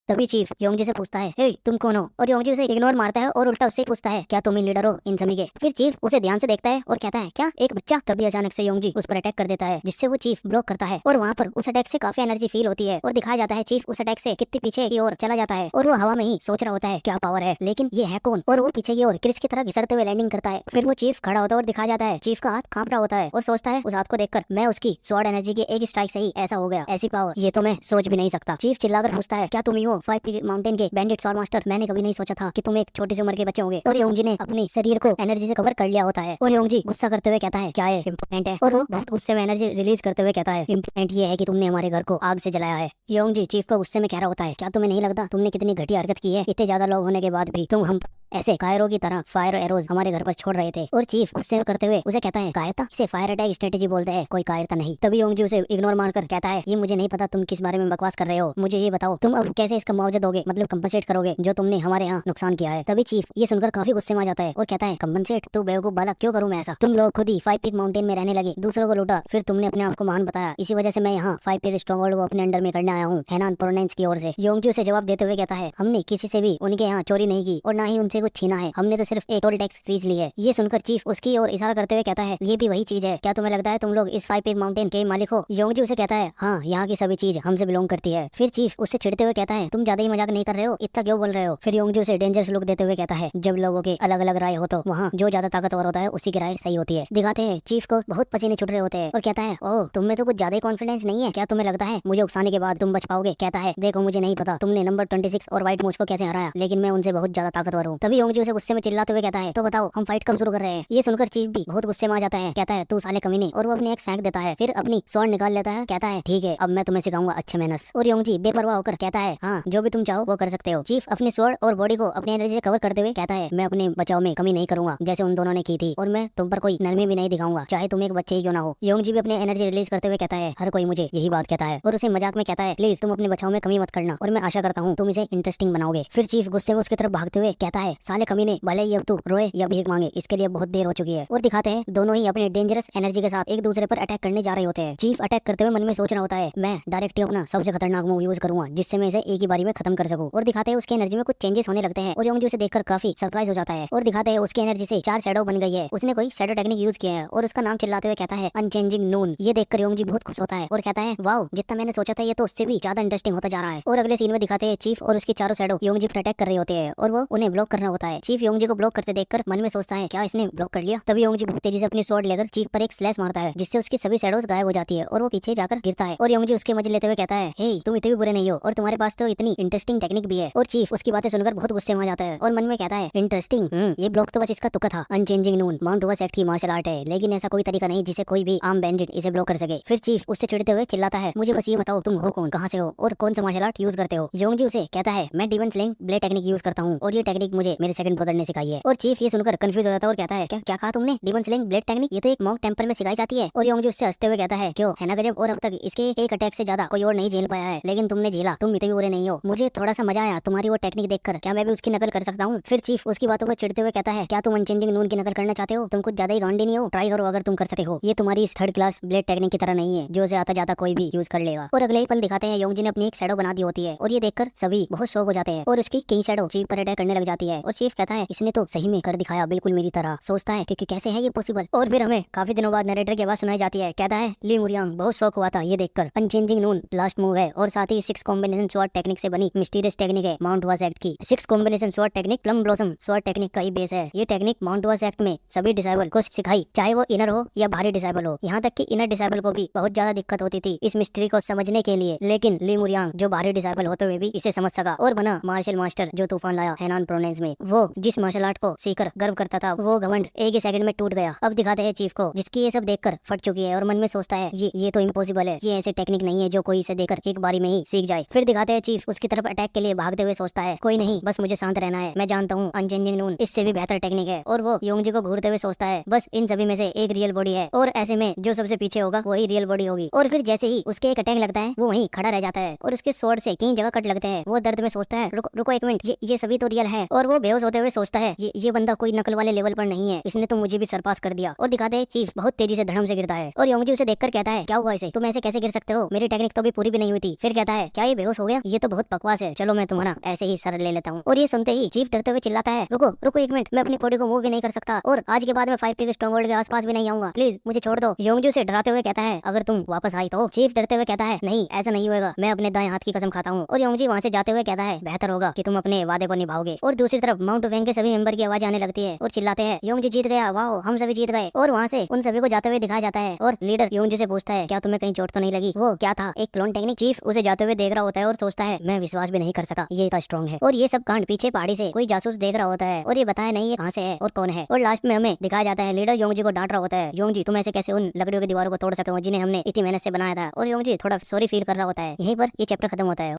तभी चीफ योंगजी से पूछता है, हे तुम कौन हो। और योंगजी उसे इग्नोर मारता है और उल्टा उससे पूछता है, क्या तुम ही लीडर हो इन सभी के। फिर चीफ उसे ध्यान से देखता है और कहता है, क्या एक बच्चा। तभी अचानक से योंगजी उस पर अटैक कर देता है जिससे वो चीफ ब्लॉक करता है और वहाँ पर उस अटैक से काफी एनर्जी फील होती है और दिखाया जाता है चीफ उस अटैक से कितनी पीछे की ओर चला जाता है और वो हवा में ही सोच रहा होता है क्या पावर है, लेकिन ये है कौन। और वो पीछे की ओर क्रिस की तरह घिसरते हुए लैंडिंग करता है। फिर वो चीफ खड़ा होता है और दिखाया जाता है चीफ का हाथ कांप रहा होता है और सोचता है उस हाथ को देखकर मैं उसकी स्वॉर्ड एनर्जी के एक स्ट्राइक से ही ऐसा हो गया, ऐसी पावर ये तो मैं सोच भी नहीं सकता। चीफ चिल्लाकर पूछता है, क्या तुम ही हो 5 पीक माउंटेन के बैंडिट स्वॉर्ड मास्टर। मैंने कभी नहीं सोचा था कि तुम एक छोटी सी उम्र के बच्चे होंगे। और योंगजी ने अपनी शरीर को एनर्जी से कवर कर लिया होता है और योंगजी गुस्सा करते हुए कहता है, क्या है इम्पोर्टेंट है। और वो बहुत गुस्से में एनर्जी रिलीज करते हुए कहता है, इम्पोर्टेंट ये है कि तुमने हमारे घर को आग से जलाया है। योंगजी चीफ को गुस्से में कह रहा होता है, क्या तुम्हें नहीं लगता तुमने कितनी घटिया हरकत की है, इतने ज्यादा लोग होने के बाद भी तुम हम ऐसे कायरों की तरह फायर एरोज हमारे घर पर छोड़ रहे थे। और चीफ गुस्से करते हुए उसे कहता है, कायरता, इसे फायर अटैक स्ट्रेटेजी बोलते हैं, कोई कायरता नहीं। तभी योंगजी उसे इग्नोर मारकर कहता है, ये मुझे नहीं पता तुम किस बारे में बकवास कर रहे हो, मुझे ये बताओ तुम अब कैसे इसका मुआवजा दोगे, मतलब कंपनसेट करोगे जो तुमने हमारे यहाँ नुकसान किया है। तभी चीफ ये सुनकर काफी गुस्से में आ जाता है और कहता है, कंपनसेट, तू बेवकूफ बालक, क्यों करूँ मैं ऐसा। तुम लोग खुद ही 5 पीक माउंटेन में रहने लगे, दूसरों को लूटा, फिर तुमने अपने आप को महान बताया, इसी वजह से मैं यहाँ 5 पीक स्ट्रॉन्गहोल्ड को अपने अंडर में करने आया हूँ हैनान प्रोविंस की ओर से। योंगजी उसे जवाब देते हुए कहता है, हमने किसी से भी उनके यहाँ चोरी नहीं की और ना ही उनसे कुछ छीना है, हमने तो सिर्फ एक टोल टैक्स फीस ली है। ये सुनकर चीफ उसकी ओर इशारा करते हुए कहता है, ये भी वही चीज है, क्या तुम्हें लगता है तुम लोग इस 5 पीक माउंटेन के मालिक हो। योंगजी उसे कहता है, हाँ यहाँ की सभी चीज हमसे बिलोंग करती है। फिर चीफ उससे चिढ़ते हुए कहता है, तुम ज्यादा ही मजाक नहीं कर रहे हो, इतना क्यों बोल रहे हो। फिर योंगजी उसे डेंजरस लुक देते हुए कहता है, जब लोगों के अलग अलग राय हो तो वहाँ जो ज्यादा ताकतवर होता है उसी की राय सही होती है। दिखाते हैं चीफ को बहुत पसीने छूट रहे होते हैं और कहता है, ओह तुम में तो कुछ ज्यादा ही कॉन्फिडेंस नहीं है, क्या तुम्हें लगता है मुझे उकसाने के बाद तुम बच पाओगे। कहता है, देखो मुझे नहीं पता तुमने नंबर 26 और व्हाइट मूछ को कैसे हराया, लेकिन मैं उनसे बहुत ज्यादा ताकतवर हूँ। तभी योंगजी उसे गुस्से में चिल्लाते हुए कहता है, तो बताओ हम फाइट कब शुरू कर रहे हैं। ये सुनकर चीफ भी बहुत गुस्से में आ जाता है, कहता है, तू साले कमीने, और वो अपनी एक्स फेंक देता है। फिर अपनी स्वॉर्ड निकाल लेता है, कहता है, ठीक है अब मैं तुम्हें सिखाऊंगा अच्छे मैनर्स। और योंगजी बेपरवाह होकर कहता है, हाँ जो भी तुम चाहो वो कर सकते हो। चीफ अपनी स्वॉर्ड और बॉडी को अपनी एनर्जी से कवर करते हुए कहता है, मैं अपने बचाव में कमी नहीं करूंगा जैसे उन दोनों ने की थी, और मैं तुम पर कोई नरमी भी नहीं दिखाऊंगा चाहे तुम एक बच्चे ही क्यों ना हो। योंगजी भी अपनी एनर्जी रिलीज करते हुए कहता है, हर कोई मुझे यही बात कहता है, और उसे मजाक में कहता है, प्लीज तुम अपने बचाव में कमी मत करना और मैं आशा करता हूँ तुम इसे इंटरेस्टिंग बनाओगे। फिर चीफ गुस्से में उसकी तरफ भागते हुए कहता है, साले कमीने, भले ही अब तू रोए या भीख मांगे, इसके लिए बहुत देर हो चुकी है। और दिखाते हैं दोनों ही अपने डेंजरस एनर्जी के साथ एक दूसरे पर अटैक करने जा रहे होते हैं। चीफ अटैक करते हुए मन में सोच रहा होता है, मैं डायरेक्ट अपना सबसे खतरनाक मूव यूज करूंगा जिससे मैं इसे एक ही बारी में खत्म कर सकूं। और दिखाते हैं उसकी एनर्जी में कुछ चेंजेस होने लगते हैं और योंगजी उसे देखकर काफी सरप्राइज हो जाता है। और दिखाते हैं उसकी एनर्जी से 4 शैडो बन गई है, उसने कोई शैडो टेक्निक यूज किया है और उसका नाम चिल्लाते हुए कहता है, अनचेंजिंग नून। ये देखकर योंगजी बहुत खुश होता है और कहता है, वाओ जितना मैंने सोचा था ये तो उससे भी ज्यादा इंटरेस्टिंग होता जा रहा है। और अगले सीन में दिखाते हैं चीफ और उसकी चारों शैडो योंगजी पर अटैक कर रहे होते हैं और वो उन्हें ब्लॉक करना होता है। चीफ योंगजी को ब्लॉक करते देखकर मन में सोचता है, क्या इसने ब्लॉक कर लिया। तभी योंगजी बहुत तेजी से अपनी स्वॉर्ड लेकर चीफ पर एक स्लैश मारता है जिससे उसकी सभी शैडोज गायब हो जाती है और वो पीछे जाकर गिरता है। और योंगजी उसके मजे लेते हुए कहता है, हे तुम इतने भी बुरे नहीं हो और तुम्हारे पास तो इतनी इंटरेस्टिंग टेक्निक भी है। और चीफ उसकी बातें सुनकर बहुत गुस्से में आ जाता है और मन में कहता है, इंटरेस्टिंग, ये ब्लॉक तो बस इसका तुक्का था। अनचेंजिंग नून माउंट हुआ सेक्ट की मार्शल आर्ट है, लेकिन ऐसा कोई तरीका नहीं जिसे कोई भी आम बैंडिट इसे ब्लॉक कर सके। फिर चीफ उससे चिढ़ते हुए चिल्लाता है, मुझे बस ये बताओ तुम हो कौन, कहाँ से हो और कौन सा मार्शल आर्ट यूज करते हो। योंगजी उसे कहता है, मैं demon sling blade technique use करता हूँ और ये टेक्निक मुझे मुझे मेरे सेकंड ब्रदर ने सिखाई है। और चीफ ये सुनकर कंफ्यूज हो जाता है और कहता है क्या क्या कहा तुमने? डीमन स्लेइंग ब्लेड टेक्निक, ये तो एक मॉन्क टेम्पल में सिखाई जाती है। और योंगजी उससे हंसते हुए कहता है क्यों, है ना गजब, और अब तक इसके एक अटैक से ज्यादा कोई और नहीं झेल पाया है, लेकिन तुमने झेला, तुम इतने भी बुरे नहीं हो। मुझे थोड़ा सा मजा आया तुम्हारी वो टेक्निक देखकर, क्या मैं भी उसकी नकल कर सकता हूँ? फिर चीफ उसकी बातों को चिढ़ते हुए कहता है क्या तुम अनचेंजिंग नून की नकल करना चाहते हो? तुम कुछ ज्यादा ही गांडी नहीं हो, ट्राई करो अगर तुम कर सकते हो। ये तुम्हारी इस थर्ड क्लास ब्लेड टेक्निक की तरह नहीं है जो उसे आता जाता कोई भी यूज कर लेगा। और अगले ही पल दिखाते हैं योंगजी ने अपनी एक शैडो बना दी होती है और ये देखकर सभी बहुत शौक हो जाते हैं और उसकी किंग शैडो चीफ पर अटैक करने लग जाती है। और चीफ कहता है इसने तो सही में कर दिखाया, बिल्कुल मेरी तरह। सोचता है कि कैसे है ये पॉसिबल। और फिर हमें काफी दिनों बाद नरेटर की आवाज सुनाई जाती है, कहता है ली मुरियांग बहुत शौक हुआ था ये देखकर, अनचेंजिंग नून लास्ट मूव है और साथ ही 6 कॉम्बिनेशन स्वॉर्ड टेक्निक से बनी मिस्टीरियस टेक्निक है माउंट वास एक्ट की। 6 combination sword technique plum blossom sword technique का ही बेस है। ये टेक्निक माउंट वास एक्ट में सभी डिसेबल को सिखाई, चाहे वो इनर हो या बाहरी डिसेबल हो। यहाँ तक कि इनर डिसेबल को भी बहुत ज्यादा दिक्कत होती थी इस मिस्ट्री को समझने के लिए, लेकिन ली मुरियांग जो बाहरी डिसेबल होते हुए भी इसे समझ सका और बना मार्शल मास्टर जो तूफान लाया हेनान प्रोविंस में। वो जिस मार्शल आर्ट को सीखकर गर्व करता था वो घमंड एक ही सेकंड में टूट गया। अब दिखाते हैं चीफ को जिसकी ये सब देखकर फट चुकी है और मन में सोचता है ये तो इम्पॉसिबल है, ये ऐसी टेक्निक नहीं है जो कोई इसे देखकर एक बारी में ही सीख जाए। फिर दिखाते हैं चीफ उसकी तरफ अटैक के लिए भागते हुए सोचता है कोई नहीं, बस मुझे शांत रहना है, मैं जानता हूँ अनचेंजिंग नून इससे भी बेहतर टेक्निक है। और वो योंगजी को घूरते हुए सोचता है बस इन सभी में से एक रियल बॉडी है और ऐसे में जो सबसे पीछे होगा वही रियल बॉडी होगी। और फिर जैसे ही उसके एक अटैक लगता है वो वहीं खड़ा रह जाता है और उसके स्वॉर्ड से कई जगह कट लगते हैं। वो दर्द में सोचता है रुको एक मिनट, ये सभी तो रियल है। और वो बेहोश होते हुए सोचता है ये बंदा कोई नकल वाले लेवल पर नहीं है, इसने तो मुझे भी सरपास कर दिया। और दिखाते हैं चीफ बहुत तेजी से धड़म से गिरता है और योंगजी उसे देखकर कहता है क्या हुआ इसे, तुम ऐसे कैसे गिर सकते हो, मेरी टेक्निक तो भी पूरी भी नहीं हुई थी। फिर कहता है क्या ये बेहोश हो गया, ये तो बहुत बकवास है, चलो मैं तुम्हारा ऐसे ही सर ले लेता हूँ। और ये सुनते ही चीफ डरते हुए चिल्लाता है रुको एक मिनट, मैं अपनी बॉडी को मूव भी नहीं कर सकता और आज के बाद मैं 5 पीक स्ट्रॉन्गहोल्ड के आसपास भी नहीं आऊंगा, प्लीज मुझे छोड़ दो। योंगजी उसे डराते हुए कहता है अगर तुम वापस आई तो। चीफ डरते हुए कहता है नहीं ऐसा नहीं होगा, मैं अपने दाएं हाथ की कसम खाता हूँ। और योंगजी वहाँ से जाते हुए कहता है बेहतर होगा कि तुम अपने वादे को निभाओगे। और दूसरी तरफ माउंट वेंग के सभी मेंबर की आवाज आने लगती है और चिल्लाते हैं योंगजी जीत गया, वाओ हम सभी जीत गए। और वहाँ से उन सभी को जाते हुए दिखाया जाता है और लीडर योंगजी से पूछता है क्या तुम्हें कहीं चोट तो नहीं लगी? वो क्या था, एक क्लोन टेक्निक? चीफ उसे जाते हुए देख रहा होता है और सोचता है मैं विश्वास भी नहीं कर सका, ये इतना स्ट्रॉन्ग है। और ये सब कांड पीछे पहाड़ी से कोई जासूस देख रहा होता है और ये बताया नहीं ये कहाँ से है और कौन है। और लास्ट में हमें दिखाया जाता है लीडर योंगजी को डांट रहा होता है योंगजी तुम ऐसे कैसे उन लकड़ियों की दीवारों को तोड़ सकते हो जिन्हें हमने इतनी मेहनत से बनाया था। और योंगजी थोड़ा सॉरी फील कर रहा होता है। यहीं पर ये चैप्टर खत्म होता है।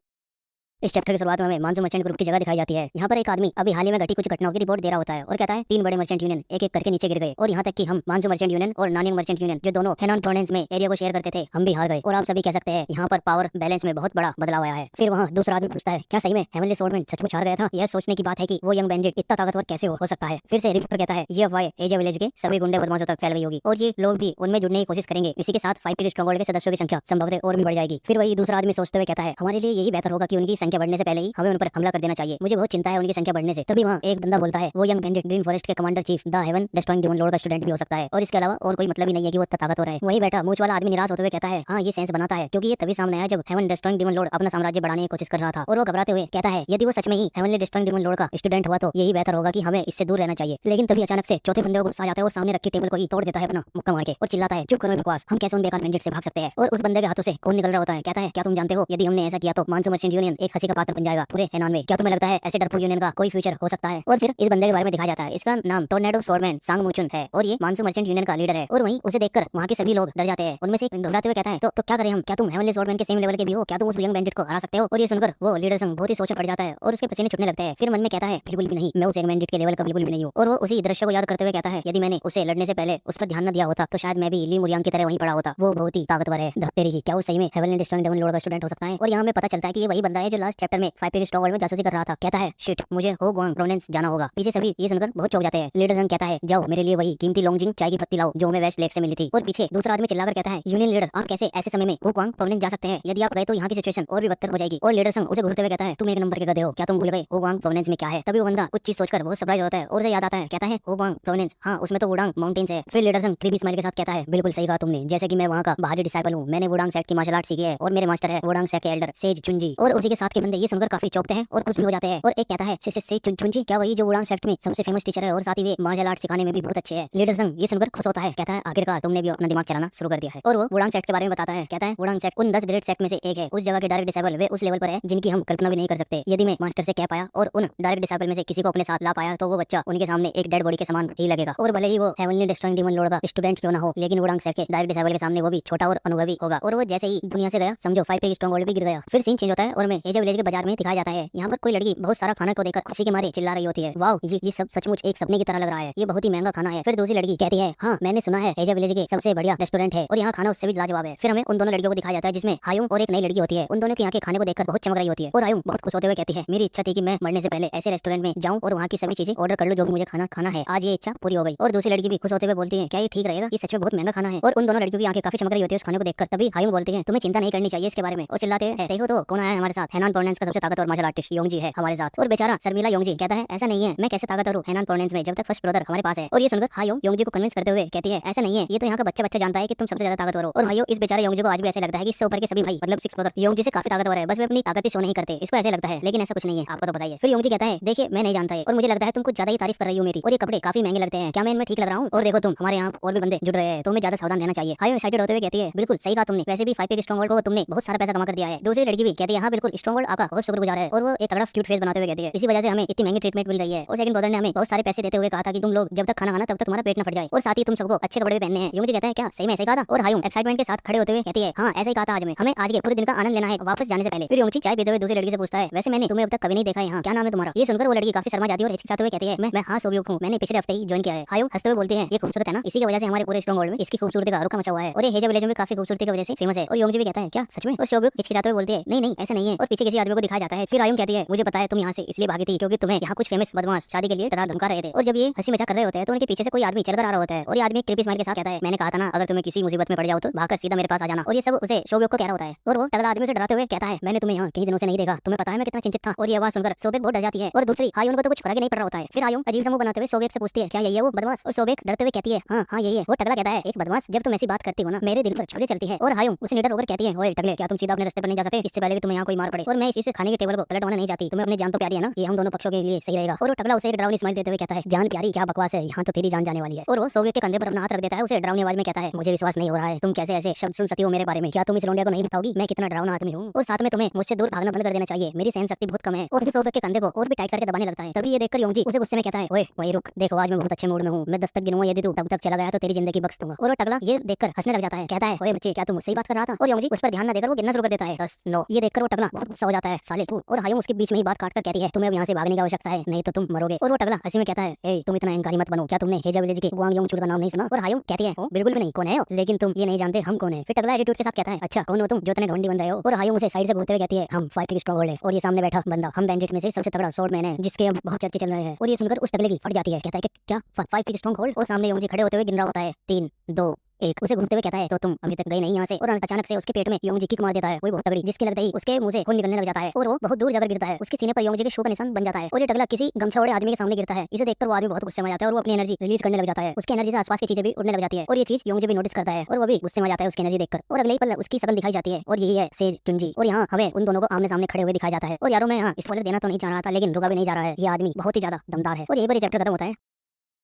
इस चैप्टर की शुरुआत में हमें मानसू मर्चेंट ग्रुप की जगह दिखाई जाती है। यहाँ पर एक आदमी अभी हाल ही में घटी कुछ घटनाओं की रिपोर्ट दे रहा होता है और कहता है 3 बड़े मर्चेंट यूनियन एक एक करके नीचे गिर गए और यहाँ तक कि हम मानसू मर्चेंट यूनियन और नानिंग मर्चेंट यूनियन जो दोनों हेनान प्रोविंस में एरिया को शेयर करते थे हम भी हार गए। और आप सभी कह सकते हैं यहाँ पर पावर बैलेंस में बहुत बड़ा बदलाव आया है। फिर वहाँ दूसरा आदमी पूछता है क्या सही में हेवनली स्वॉर्डमैन सचमुच हार गया था? यह सोचने की बात है कि वो यंग बैंडिट इतना ताकतवर कैसे हो सकता है। फिर से रिपोर्टर कहता है ये अफवाह एजे विलेज के सभी गुंडे बदमाशों तक फैल गई होगी और ये लोग भी उनमें जुड़ने की कोशिश करेंगे। इसी के साथ 5 पीक स्ट्रॉन्गहोल्ड के सदस्यों की संख्या संभवतः और भी बढ़ जाएगी। फिर वही दूसरा आदमी सोचते हुए कहता है हमारे लिए यही बेहतर होगा कि उनकी संख्या बढ़ने से पहले ही हमें उन पर हमला कर देना चाहिए, मुझे बहुत चिंता है उनकी संख्या बढ़ने से। तभी वहाँ एक बंदा बोलता है वो यंग बैंडिट ग्रीन फॉरेस्ट के commander chief the heaven destroying demon lord का स्टूडेंट भी हो सकता है और इसके अलावा और कोई मतलब ही नहीं है कि वो इतना ताकतवर है। वही बैठा मूंछ वाला आदमी निराश होते हुए कहता है हाँ ये सेंस बनाता है क्योंकि ये तभी सामने आया जब हेवन डिस्ट्रॉइंग डेमन लॉर्ड अपना साम्राज्य बढ़ाने की कोशिश कर रहा था। और वो घबराते हुए कहता है यदि वो सच में ही हेवनली डिस्ट्रॉइंग डेमन लॉर्ड का स्टूडेंट हुआ तो यही बेहतर होगा कि हमें इससे दूर रहना चाहिए। लेकिन तभी अचानक से चौथे बंदे को गुस्सा आ जाता है और सामने रखी टेबल को ही तोड़ देता है अपना मुक्का मार के और चिल्लाता है चुप करो बकवास, हम कैसे उन बेकार बैंडिट से भाग सकते हैं। और उस बंदे के हाथों से खून निकल रहा होता है। कहता है क्या तुम जानते हो यदि हमने ऐसा किया तो मानसू मर्चेंट यूनियन एक हंसी का पात्र बन जाएगा पूरे हेनान में। क्या तुम्हें लगता है ऐसे डरपोक यूनियन का कोई फ्यूचर हो सकता है? और फिर इस बंदे के बारे में दिखाया जाता है इसका नाम टोर्नेडो स्वॉर्डमैन सांग मुचुन है और ये मानसू मर्चेंट यूनियन का लीडर है। और वहीं उसे देखकर वहाँ के सभी लोग डर जाते हैं। उनमें से एक घबराते हुए कहता है तो क्या करें हम, क्या तुम हेवनली स्वॉर्डमैन के सेम लेवल के भी हो, क्या तुम उस यंग बैंडिट को हरा सकते हो? और ये सुनकर वो लीडर संग बहुत ही सोच में पड़ जाता है और उसके पसीने छूटने लगते हैं। फिर मन में कहता है बिल्कुल भी नहीं, मैं उस यंग बैंडिट के लेवल का बिल्कुल भी नहीं हूँ। और वो उसी दृश्य को याद करते हुए कहता है यदि मैंने उसे लड़ने से पहले उस पर ध्यान न दिया होता तो शायद मैं भी ली मुरियांग की तरह वहीं पड़ा होता। वो बहुत ही ताकतवर है। धत्तेरी की, क्या वो सही में हेवनली डिस्ट्रॉइंग डेमन लॉर्ड का स्टूडेंट हो सकता है? और यहाँ में पता चलता है कि ये वही बंदा है जो लास्ट चैप्टर में 5 पीक स्ट्रॉन्गहोल्ड में जासूसी कर रहा था। कहता है शिट, मुझे हो गुआंग प्रोविंस जाना होगा। पीछे सभी ये सुनकर बहुत चौंक जाते हैं। लीडर संग कहता है जाओ मेरे लिए वही कीमती लॉन्गजिंग चाय की पत्ती लाओ जो हमें वेस्ट लेक से मिली थी। और पीछे दूसरा आदमी चिल्लाकर कहता है यूनियन लीडर आप कैसे ऐसे समय में हुआंग प्रोविंस जा सकते हैं? यदि आप गए तो यहाँ की सिचुएशन और भी बदतर हो जाएगी। और लीडर संग उसे घूरते हुए कहता है तुम एक नंबर के गधे हो, क्या तुम भूल गए हुआंग प्रोविंस में क्या है? तभी वो बंदा कुछ चीज सोचकर बहुत सरप्राइज होता है और उसे याद आता है। कहता है हुआंग प्रोविंस, हाँ उसमें तो वुडांग माउंटेन्स है। फिर लीडर संग क्रीपी स्माइल के साथ कहता है बिल्कुल सही कहा तुमने, जैसे कि मैं वहाँ का बाहरी डिसाइपल हूँ, मैंने वुडांग सेक्ट की मार्शल आर्ट सीखी है और मेरे मास्टर है वुडांग सेक्ट के एल्डर सेज चुनजी। और उसी के साथ के बंदे ये सुनकर काफी चौंकते हैं और खुश भी हो जाते हैं। और एक कहता है सेज चुनजी, क्या वही जो वुडांग सेक्ट में सबसे फेमस टीचर है और साथ ही वे मार्शल आर्ट सिखाने में भी बहुत अच्छे हैं। लीडर संग ये सुनकर खुश होता है। कहता है आखिरकार तुमने भी अपना दिमाग चलाना शुरू कर दिया है। और वो वुडांग सेक्ट के बारे में बताता है। कहता है वुडांग सेक्ट उन 10 ग्रेट सेक्ट में से एक है। उस जगह के डायरेक्ट डिसाइपल वे उस लेवल पर है जिनकी हम कल्पना भी नहीं कर सकते। यदि मैं मास्टर से कह पाया और उन डायरेक्ट डिसाइपल में से किसी को अपने साथ ला पाया तो वो बच्चा उनके सामने एक डेड बॉडी के समान ही लगेगा। और भले ही वो हेवनली डिस्ट्रॉइंग डेमन लॉर्ड का स्टूडेंट क्यों ना हो, लेकिन वुडांग सेक्ट के डायरेक्ट डिसाइपल के सामने वो भी छोटा और अनुभवी होगा। और वो जैसे ही दुनिया से गया समझो 5 पीक स्ट्रॉन्गहोल्ड भी गिर गया। फिर सीन चेंज होता है और मैं एजे विलेज के बाजार में दिखाया जाता है। यहाँ पर कोई लड़की बहुत सारा खाना को देखकर खुशी के मारे चिल्ला रही होती है, वाह ये सब सचमुच एक सपने की तरह लग रहा है, ये बहुत ही महंगा खाना है। फिर दूसरी लड़की कहती है, हाँ मैंने सुना है एजा विलेज के सबसे बढ़िया रेस्टोरेंट है और यहाँ खाना उससे भी लाजवाब है। फिर हमें उन दोनों लड़कियों को दिखाया जाता है जिसमें हायुम और एक नई लड़की होती है। उन दोनों की आंखें खाने को देखकर बहुत चमक रही होती है और हायुम बहुत खुश होते हुए कहती है, मेरी इच्छा थी कि मैं मरने से पहले ऐसे रेस्टोरेंट में जाऊं और वहाँ की सभी चीजें ऑर्डर कर लूं जो भी मुझे खाना है। आज ये इच्छा पूरी हो गई। और दूसरी लड़की भी खुश होते हुए बोलती है, क्या ये ठीक रहेगा, ये सच में बहुत महंगा खाना है। और उन दोनों लड़कियों की आंखें काफी चमक रही होती है उस खाने को देखकर। तभी हायुम बोलती है, तुम्हें चिंता नहीं करनी चाहिए इसके बारे में। और चिल्लाते हैं, देखो तो कौन आया है हमारे साथ, हैनान प्रोविंस का सबसे ताकतवर मार्शल आर्टिस्ट योंगजी है हमारे साथ। और बेचारा शर्मिला योंगजी कहता है, ऐसा नहीं है, मैं कैसे ताकतवर हूँ हैनान प्रोविंस में जब तक फर्स्ट ब्रदर हमारे पास है। और ये सुनकर हायुम योंगजी को कन्विंस करते हुए कहती है, ऐसा नहीं है, ये तो यहाँ का बच्चा जानता है कि तुम सबसे ज्यादा ताकतवर हो। और भाइयों इस बेचारे योंगजी को आज भी ऐसे लगता है कि इससे ऊपर के सभी भाई मतलब सिक्स ब्रदर योंगजी से काफी ताकतवर है, बस वे अपनी ताकत शो नहीं करते, इसको ऐसे लगता है, लेकिन ऐसा कुछ नहीं है, आपको तो बताइए। फिर योंगजी कहता है, देखिए मैं नहीं जानता है और मुझे लगता है तुम कुछ ज्यादा ही तारीफ कर रही हो मेरी, और ये कपड़े काफी महंगे लगते हैं, क्या मैं इनमें ठीक लग रहा हूँ? और देखो तुम हमारे यहाँ और भी बंदे जुड़ रहे हैं, तुम्हें ज्यादा सावधान रहना चाहिए। हायुम एक्साइटेड होते हुए कहती है, बिल्कुल सही कहा तुमने, वैसे भी 5 पीक स्ट्रॉन्गहोल्ड को तुमने बहुत सारा पैसा कमा कर दिया है। दूसरी लड़की भी कहती है, हाँ बिल्कुल स्ट्रॉन्गहोल्ड आपका बहुत शुक्रगुजार है। और वो एक तगड़ा क्यूट फेस बनाते हुए कहती है, इसी वजह से हमें इतनी महंगी ट्रीटमेंट मिल रही है। और सेकंड ब्रदर ने हमें बहुत सारे पैसे देते हुए कहा था कि तुम लोग जब तक खाना खाना तब तक तुम्हारा पेट न फट जाए, और साथ ही तुम सबको अच्छे कपड़े भी पहनने हैं। योंगजी कहता है, क्या सही में ऐसे ही कहा था? और हायुम एक्साइटमेंट के साथ खड़े होते हुए कहती है, हाँ ऐसे ही कहा था, आज में हमें आज के पूरे दिन का आनंद लेना है वापस जाने से पहले। फिर योंगजी चाय पीते हुए दूसरी लड़की से पूछता है, वैसे मैंने तुम्हें अब तक कभी नहीं देखा है, हाँ क्या नाम है तुम्हारा? ये सुनकर वो लड़की काफी शर्मा जाती है और हिचकिचाते हुए कहती है, मैं हाँ सोब्युक हूँ, मैंने पिछले हफ्ते ही ज्वाइन किया है। हायुम हंसते हुए बोलते हैं, ये खूबसूरत है ना, इसी की वजह से हमारे पूरे स्ट्रॉन्गहोल्ड में इसकी खूबसूरती का रुखा मचा हुआ है, और ये हेजा विलेज में काफी खूबसूरती की वजह से फेमस है। और योंगजी भी कहता है, क्या सच में? और सोब्युक हिचकिचाते हुए बोलती है, नहीं नहीं ऐसा नहीं है, और पीछे किसी आदमी को दिखाया जाता है। फिर हायुम कहती है, मुझे पता है तुम यहाँ से इसलिए भागी थी क्योंकि तुम्हें यहाँ कुछ फेमस बदमाश शादी के लिए डरा धमका रहे थे। और जब ये हंसी मजाक कर रहे होते हैं तो उनके पीछे से कोई आदमी चलकर आ रहा होता है, और ये आदमी क्रीपी स्माइल के साथ कहता है, मैंने कहा था ना अगर तुम्हें किसी मुसीबत में पड़ जाओ तो भागकर सीधा मेरे पास आ जाना। और ये सब उसे सोब्युक को कह रहा होता है, और वो टकला आदमी से डराते हुए कहता है, मैंने तुम्हें यहाँ कई दिनों से नहीं देखा, तुम्हें पता है मैं कितना चिंतित था। और ये आवाज सुनकर सोब्युक बहुत डर जाती है और दूसरी हायुम को तो कुछ फर्क ही नहीं पड़ रहा होता है। फिर हायुम अजीब सा मुंह बनाते हुए सोब्युक से पूछती है, क्या यही है वो बदमाश? और सोब्युक डरते हुए कहती है, हाँ यही है। वो टकला कहता है, एक बदमाश, जब तुम ऐसी बात करती हो ना मेरे दिल पर छुरी चलती है। और हायुम उसे निडर होकर कहती है, ओए टकले, क्या तुम सीधा अपने रास्ते पर नहीं जा सकते इससे पहले कि तुम्हें यहाँ कोई मार पड़े? और मैं इस खाने के टेबल को पलटवाना नहीं चाहती, तुम्हें अपनी जान तो प्यारी है ना, ये हम दोनों पक्षों के लिए सही रहेगा। और वो टकला उसे एक डरावनी स्माइल देते हुए कहता है, जान प्यारी क्या बकवास है, यहाँ तो तेरी जान जाने वाली है। और वो सोब्युक के कंधे पर अपना हाथ रख देता है, उसे डरावनी आवाज में कहता है, मुझे विश्वास नहीं हो रहा है, तुम कैसे ऐसे शब्द सुन सकती हो मेरे बारे में? क्या तुम इस लोंडिया को नहीं बताओगी मैं कितना डरावना आदमी हूँ? और साथ में तुम्हें मुझसे दूर भागना बंद कर देना चाहिए, मेरी सहन शक्ति बहुत कम है। और फिर सोब्युक के कंधे को और भी टाइट करके दबाने लगता है। तभी ये देखकर योंगजी उसे गुस्से में कहता है, ओए वहीं रुक, देखो आज मैं बहुत अच्छे मूड में हूँ, मैं 10 तक गिनूंगा, यदि तू तब तक चला गया तो तेरी जिंदगी बख्श दूंगा। और वो टकला ये देखकर हंसने लग जाता है, कहता है, ओए बच्चे क्या तुम मुझसे ही बात कर रहा था? और योंगजी उस पर ध्यान न देकर वो गिनना शुरू कर देता है, 10 9। ये देखकर वो टकला बहुत गुस्सा हो जाता है, साले तू। और हायुम उसके बीच में ही बात काटकर कहती है, तुम्हें अब यहाँ से भागने की आवश्यकता है, नहीं तो तुम मरोगे। और वो टकला हंसी में कहता है, ए तुम इतना अहंकारी मत बनो, क्या तुमने हेजा विलेज के गुआंग योंगचुल का नाम नहीं सुना? और हायुम कहती है, बिल्कुल भी नहीं, कौन है? लेकिन तुम ये नहीं जानते हम कौन है। फिर टकला एटीट्यूड के साथ कहता है, अच्छा कौन हो तुम जो इतने घमंडी बन रहे हो? और हायुम उसे साइड से घूरते हुए कहती है, हम 5 पीक स्ट्रॉन्गहोल्ड है और ये सामने बैठा बंदा हम बैंडिट में से सबसे तगड़ा स्वॉर्डमैन है जिसके अब बहुत चर्चे चल रहे हैं। और ये सुनकर उस टकले की फट जाती है, कहता है कि क्या 5 पीक स्ट्रॉन्गहोल्ड? और सामने योंगजी खड़े होते हुए गिन रहा होता है, 3 2 1। उसे घूरते हुए कहता है, तो तुम अभी तक गए नहीं यहाँ से? और अचानक से उसके पेट में योंगजी किक मार देता है, कोई बहुत तगड़ी, जिसके लगते ही उसके मुंह से खून निकलने लग जाता है और वो बहुत दूर जाकर गिरता है। उसके सीने पर योंगजी के शू का निशान बन जाता है और ये टकला किसी गमछा ओढ़े आदमी के सामने गिरता है। इसे देखकर वो आदमी बहुत गुस्से में आ जाता है और वो अपनी एनर्जी रिलीज करने लग जाता है। उसकी एनर्जी से आसपास की चीजें भी उड़ने लग जाती है और ये चीज योंगजी भी नोटिस करता है और वो भी गुस्से में आ जाता है उसकी एनर्जी देखकर। और अगले ही पल उसकी शकल दिखाई जाती है और यही है सेज चुंजी। और यहाँ हमें उन दोनों को आमने सामने खड़े हुए दिखाया जाता है। और यारों मैं यहाँ स्पॉइलर देना तो नहीं चाह रहा था, लेकिन रुका भी नहीं जा रहा है, ये आदमी बहुत ही ज्यादा दमदार है। और यही पर चैप्टर खत्म होता है।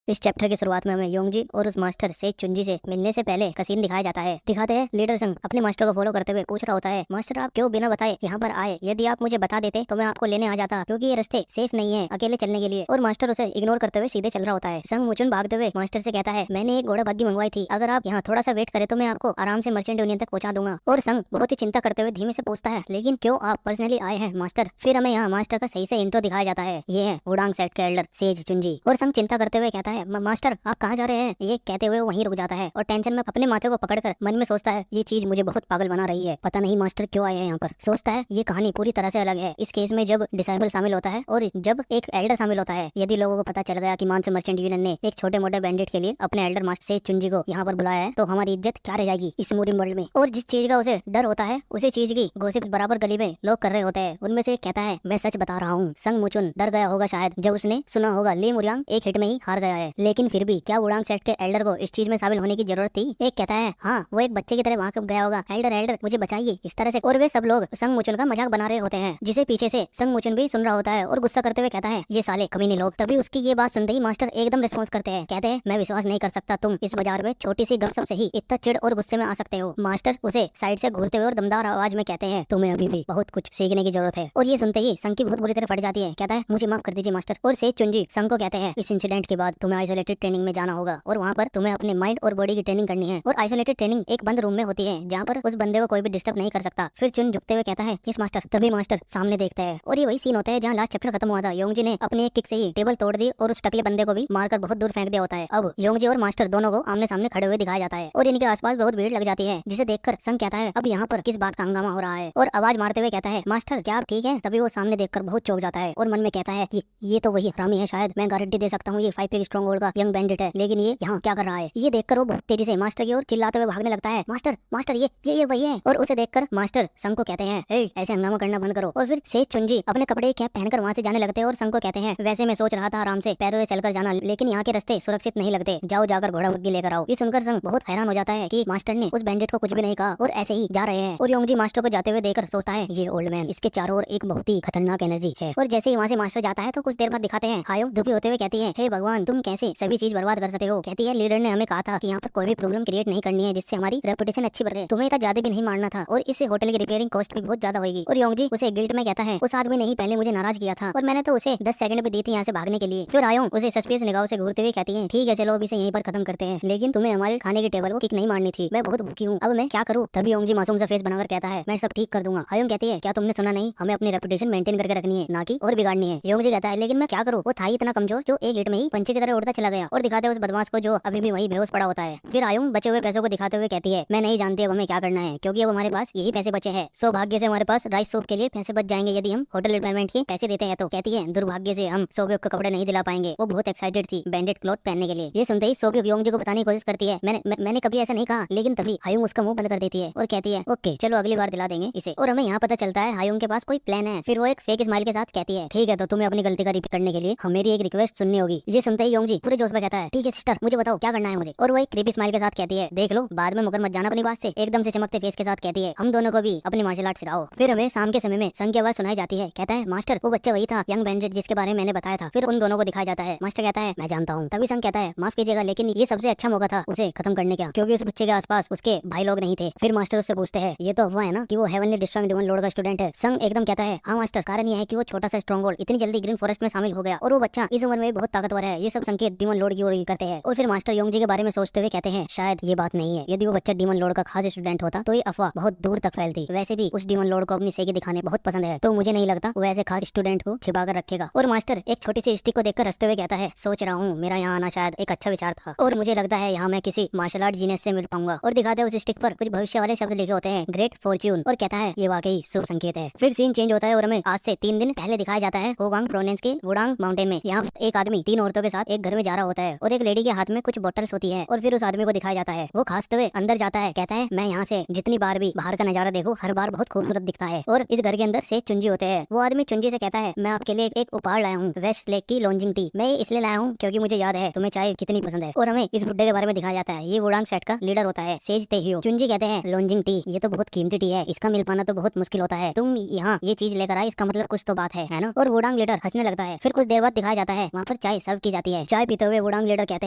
इस चैप्टर की शुरुआत में हमें योंगजी और उस मास्टर सेज चुंजी से मिलने से पहले का सीन दिखाया जाता है। दिखाते हैं लीडर संग अपने मास्टर को फॉलो करते हुए पूछ रहा होता है, मास्टर आप क्यों बिना बताए यहाँ पर आए? यदि आप मुझे बता देते तो मैं आपको लेने आ जाता, क्योंकि ये रास्ते सेफ नहीं है अकेले चलने के लिए। और मास्टर उसे इग्नोर करते हुए सीधे चल रहा होता है। संग मुचुन भागते हुए मास्टर से कहता है, मैंने एक घोड़ा बग्गी मंगवाई थी, अगर आप यहाँ थोड़ा सा वेट करें तो मैं आपको आराम से मर्चेंट यूनियन तक पहुंचा दूंगा। और संग बहुत ही चिंता करते हुए धीमे से पूछता है, लेकिन क्यों आप पर्सनली आए हैं मास्टर? फिर हमें यहाँ मास्टर का सही से इंट्रो दिखाया जाता है, ये है वुडांग सेक्ट के एल्डर सेज चुंजी। और संग चिंता करते हुए कहता है, मास्टर आप कहाँ जा रहे हैं? ये कहते हुए वो वहीं रुक जाता है और टेंशन में अपने माथे को पकड़कर मन में सोचता है, ये चीज मुझे बहुत पागल बना रही है, पता नहीं मास्टर क्यों आए हैं यहाँ पर। सोचता है ये कहानी पूरी तरह से अलग है। इस केस में जब डिसाइबल शामिल होता है और जब एक एल्डर शामिल होता है, यदि लोगों को पता चल गया कि मानसू मर्चेंट यूनियन ने एक छोटे मोटे बैंडिट के लिए अपने एल्डर मास्टर सेज चुंजी को यहाँ पर बुलाया है, तो हमारी इज्जत क्या रह जाएगी इस मूरी वर्ल्ड में। और जिस चीज का उसे डर होता है उसी चीज की गोसिप बराबर गली में लोग कर रहे होते हैं। उनमें से कहता है, मैं सच बता रहा हूँ, संग मुचुन डर गया होगा शायद जब उसने सुना होगा ली मुरियांग एक हिट में ही हार गया है, लेकिन फिर भी क्या वुडांग सेक्ट के एल्डर को इस चीज में शामिल होने की जरूरत थी? एक कहता है, हाँ वो एक बच्चे की तरह वहाँ कब गया होगा, एल्डर एल्डर मुझे बचाइए इस तरह से। और वे सब लोग संग मुचुन का मजाक बना रहे होते हैं, जिसे पीछे से संग मुचुन भी सुन रहा होता है और गुस्सा करते हुए कहता है, ये साले कमीने लोग। तभी उसकी ये बात सुनते ही मास्टर एकदम रिस्पॉन्स करते हैं, कहते हैं, मैं विश्वास नहीं कर सकता तुम इस बाजार में छोटी सी गपशप से ही इतना चिढ़ और गुस्से में आ सकते हो। मास्टर उसे साइड से घूरते हुए और दमदार आवाज में कहते हैं, तुम्हें अभी भी बहुत कुछ सीखने की जरूरत है। और ये सुनते ही संग की बहुत बुरी तरह फट जाती है, कहता है, मुझे माफ कर दीजिए मास्टर। और सेज चुंजी संग को कहते हैं, इस इंसिडेंट के बाद तुम्हें तुम्हें आइसोलेटेड ट्रेनिंग में जाना होगा और वहाँ पर तुम्हें अपने माइंड और बॉडी की ट्रेनिंग करनी है। और आइसोलेटेड ट्रेनिंग एक बंद रूम में होती है जहाँ पर उस बंदे को कोई भी डिस्टर्ब नहीं कर सकता। फिर चुन झुकते हुए कहता है यस मास्टर। तभी मास्टर सामने देखता है और ये वही सीन होता है जहाँ लास्ट चैप्टर खत्म हुआ था। योंगजी ने अपनी एक किक से ही टेबल तोड़ दी और उस टकले बंदे को भी मारकर बहुत दूर फेंक दिया होता है। अब योंगजी और मास्टर दोनों को आमने सामने खड़े हुए दिखाया जाता है और इनके आसपास बहुत भीड़ लग जाती है, जिसे देखकर संग कहता है अब यहाँ पर किस बात का हंगामा हो रहा है, और आवाज मारते हुए कहता है मास्टर क्या आप ठीक है। तभी वो सामने देखकर बहुत चौंक जाता है और मन में कहता है कि ये तो वही हरामी है, शायद मैं गारंटी दे सकता हूँ ये 5 पीक स्ट्रॉन्ग होल्ड का यंग बैंडिट है, लेकिन ये यहाँ क्या कर रहा है। ये देखकर वो बहुत तेजी से मास्टर की ओर चिल्लाते हुए भागने लगता है। मास्टर मास्टर ये वही है। और उसे देखकर मास्टर संग को कहते हैं ऐसे हंगामा करना बंद करो। और फिर सेठ चुनजी अपने कपड़े कैप पहनकर वहाँ से जाने लगते हैं और संग को कहते हैं वैसे मैं सोच रहा था आराम से पैरों से चलकर जाना, लेकिन यहाँ के रास्ते सुरक्षित नहीं लगते, जाओ जाकर घोड़ा बग्गी लेकर आओ। ये सुनकर संग बहुत हैरान हो जाता है कि मास्टर ने उस बैंडिट को कुछ भी नहीं कहा और ऐसे ही जा रहे हैं। और योंगजी मास्टर को जाते हुए देखकर सोचता है ये ओल्ड मैन, इसके चारों ओर एक बहुत ही खतरनाक एनर्जी है। और जैसे ही वहाँ से मास्टर जाता है तो कुछ देर बाद दिखाते हैं हायोंग दुखी होते हुए कहती है हे भगवान तुम कैसे सभी चीज बर्बाद कर सकते हो। कहती है लीडर ने हमें कहा था कि यहाँ पर कोई भी प्रॉब्लम क्रिएट नहीं करनी है जिससे हमारी रेपुटेशन अच्छी बढ़े, तुम्हें इतना ज्यादा भी नहीं मारना था और इस होटल की रिपेयरिंग कॉस्ट भी बहुत ज्यादा होगी। और योंगजी उसे गिल्ट में कहता है उस आदमी ने ही पहले मुझे नाराज किया था और मैंने तो उसे 10 सेकंड भी दी थी यहाँ से भागने के लिए। फिर आयोंग उसे सस्पिशियस निगाहों से घूरते हुए कहती है ठीक है चलो अभी से यहीं पर खत्म करते हैं, लेकिन तुम्हें हमारे खाने की टेबल को किक नहीं मारनी थी, मैं बहुत भूखी हूँ, अब मैं क्या करूँ। तभी योंगजी मासूम सा फेस बनाकर कहता है मैं सब ठीक कर दूंगा। आयोंग कहती है क्या तुमने सुना नहीं, हमें अपनी रेपुटेशन मेंटेन करके रखनी है ना कि और बिगाड़नी है। योंगजी कहता है लेकिन मैं क्या करूँ, वो था ही इतना कमजोर जो एक हिट में ही पंछी की तरह उड़ता चला गया। और दिखाते हैं उस बदमाश को जो अभी भी वहीं बेहोश पड़ा होता है। फिर आयोंग बचे हुए पैसों को दिखाते हुए कहती है मैं नहीं जानती अब हमें क्या करना है, क्योंकि अब हमारे पास यही पैसे बचे हैं। सौभाग्य से हमारे पास राइस सूप के लिए पैसे बच जाएंगे यदि हम होटल रिपेयरमेंट के पैसे देते हैं तो। कहती है दुर्भाग्य से हम सोबियोक को कपड़े नहीं दिला पाएंगे। वो बहुत एक्साइटेड थी बैंडेड क्लॉथ पहनने के लिए। ये सुनते ही सोबियोक योंगजी को बताने की कोशिश करती है मैंने कभी ऐसा नहीं कहा, लेकिन तभी हायोंग उसका मुंह बंद कर देती है और कहती है ओके चलो अगली बार दिला देंगे इसे। और हमें यहाँ पता चलता है हायोंग के पास कोई प्लान है। फिर वो एक फेक स्माइल के साथ कहती है ठीक है तो तुम्हें अपनी गलती का रिपीट करने के लिए हम मेरी एक रिक्वेस्ट सुननी होगी। ये सुनते ही योंगजी पूरे जोश में कहता है ठीक है सिस्टर मुझे बताओ क्या करना है मुझे। और वो एक क्रीपी स्माइल के साथ कहती है देख लो बाद में मुकर मत जाना अपनी बात से। एकदम से चमकते फेस के साथ कहती है हम दोनों को भी अपनी मार्शल आर्ट सिखाओ। फिर हमें शाम के समय में संग की आवाज सुनाई जाती है। कहता है मास्टर वो बच्चा वही था यंग बैंडिट जिसके बारे में मैंने बताया था। फिर उन दोनों को दिखाया जाता है। मास्टर कहता है मैं जानता हूँ। तभी संग कहता है माफ कीजिएगा लेकिन ये सबसे अच्छा मौका था उसे खत्म करने का, क्योंकि उस बच्चे के आसपास उसके भाई लोग नहीं थे। फिर मास्टर उससे पूछते हैं ये तो अफवाह है ना कि वो हेवनली डिस्ट्रॉइंग डिमन लॉर्ड का स्टूडेंट है। संग एकदम कहता है हाँ मास्टर कारण ये है कि वो छोटा सा स्ट्रॉन्ग होल्ड इतनी जल्दी ग्रीन फॉरेस्ट में शामिल हो गया और वो बच्चा इस उम्र में बहुत ताकतवर है। ये सब संकेत डीमन लॉर्ड की ओर ही करते हैं। और फिर मास्टर योंगजी के बारे में सोचते हुए कहते हैं शायद ये बात नहीं है, यदि वो बच्चा डीमन लॉर्ड का खास स्टूडेंट होता तो ये अफवाह बहुत दूर तक फैलती। वैसे भी उस डीमन लॉर्ड को अपनी सेकी दिखाने बहुत पसंद है, तो मुझे नहीं लगता वो ऐसे खास स्टूडेंट को छिपा कर रखेगा। और मास्टर एक छोटी सी स्टिक को देखकर हंसते हुए कहता है सोच रहा हूँ मेरा यहाँ आना शायद एक अच्छा विचार था और मुझे लगता है यहाँ मैं किसी मार्शल आर्ट जीनियस से मिल पाऊंगा। और दिखाते हैं उस स्टिक पर कुछ भविष्य वाले शब्द लिखे होते हैं ग्रेट फॉर्च्यून, और कहता है ये वाकई शुभ संकेत है। फिर सीन चेंज होता है और हमें आज से 3 दिन पहले दिखाया जाता है होगांग प्रोविंस के वुडांग माउंटेन में। यहाँ एक आदमी 3 औरतों के साथ एक घर में जा रहा होता है और एक लेडी के हाथ में कुछ बॉटल्स होती है। और फिर उस आदमी को दिखाया जाता है वो खासते हुए अंदर जाता है। कहता है मैं यहाँ से जितनी बार भी बाहर का नजारा देखूं हर बार बहुत खूबसूरत दिखता है। और इस घर के अंदर से चुंजी होते हैं। वो आदमी चुंजी से कहता है मैं आपके लिए एक उपहार लाया हूँ वेस्ट लेक की लॉन्जिंग टी। मैं इसलिए लाया हूँ क्योंकि मुझे याद है तुम्हें चाय कितनी पसंद है। और हमें इस बुड्ढे के बारे में दिखाया जाता है ये वुडांग सेट का लीडर होता है सेज तेहियो। चुंजी कहते हैं लॉन्जिंग टी ये तो बहुत कीमती टी है, इसका मिल पाना तो बहुत मुश्किल होता है, तुम यहाँ ये चीज लेकर आए इसका मतलब कुछ तो बात है ना। और वुडांग लीडर हंसने लगता है। फिर कुछ देर बाद दिखाया जाता है वहाँ पर चाय सर्व की जाती है। चाय पीते हुए वुडांग लीडर कहते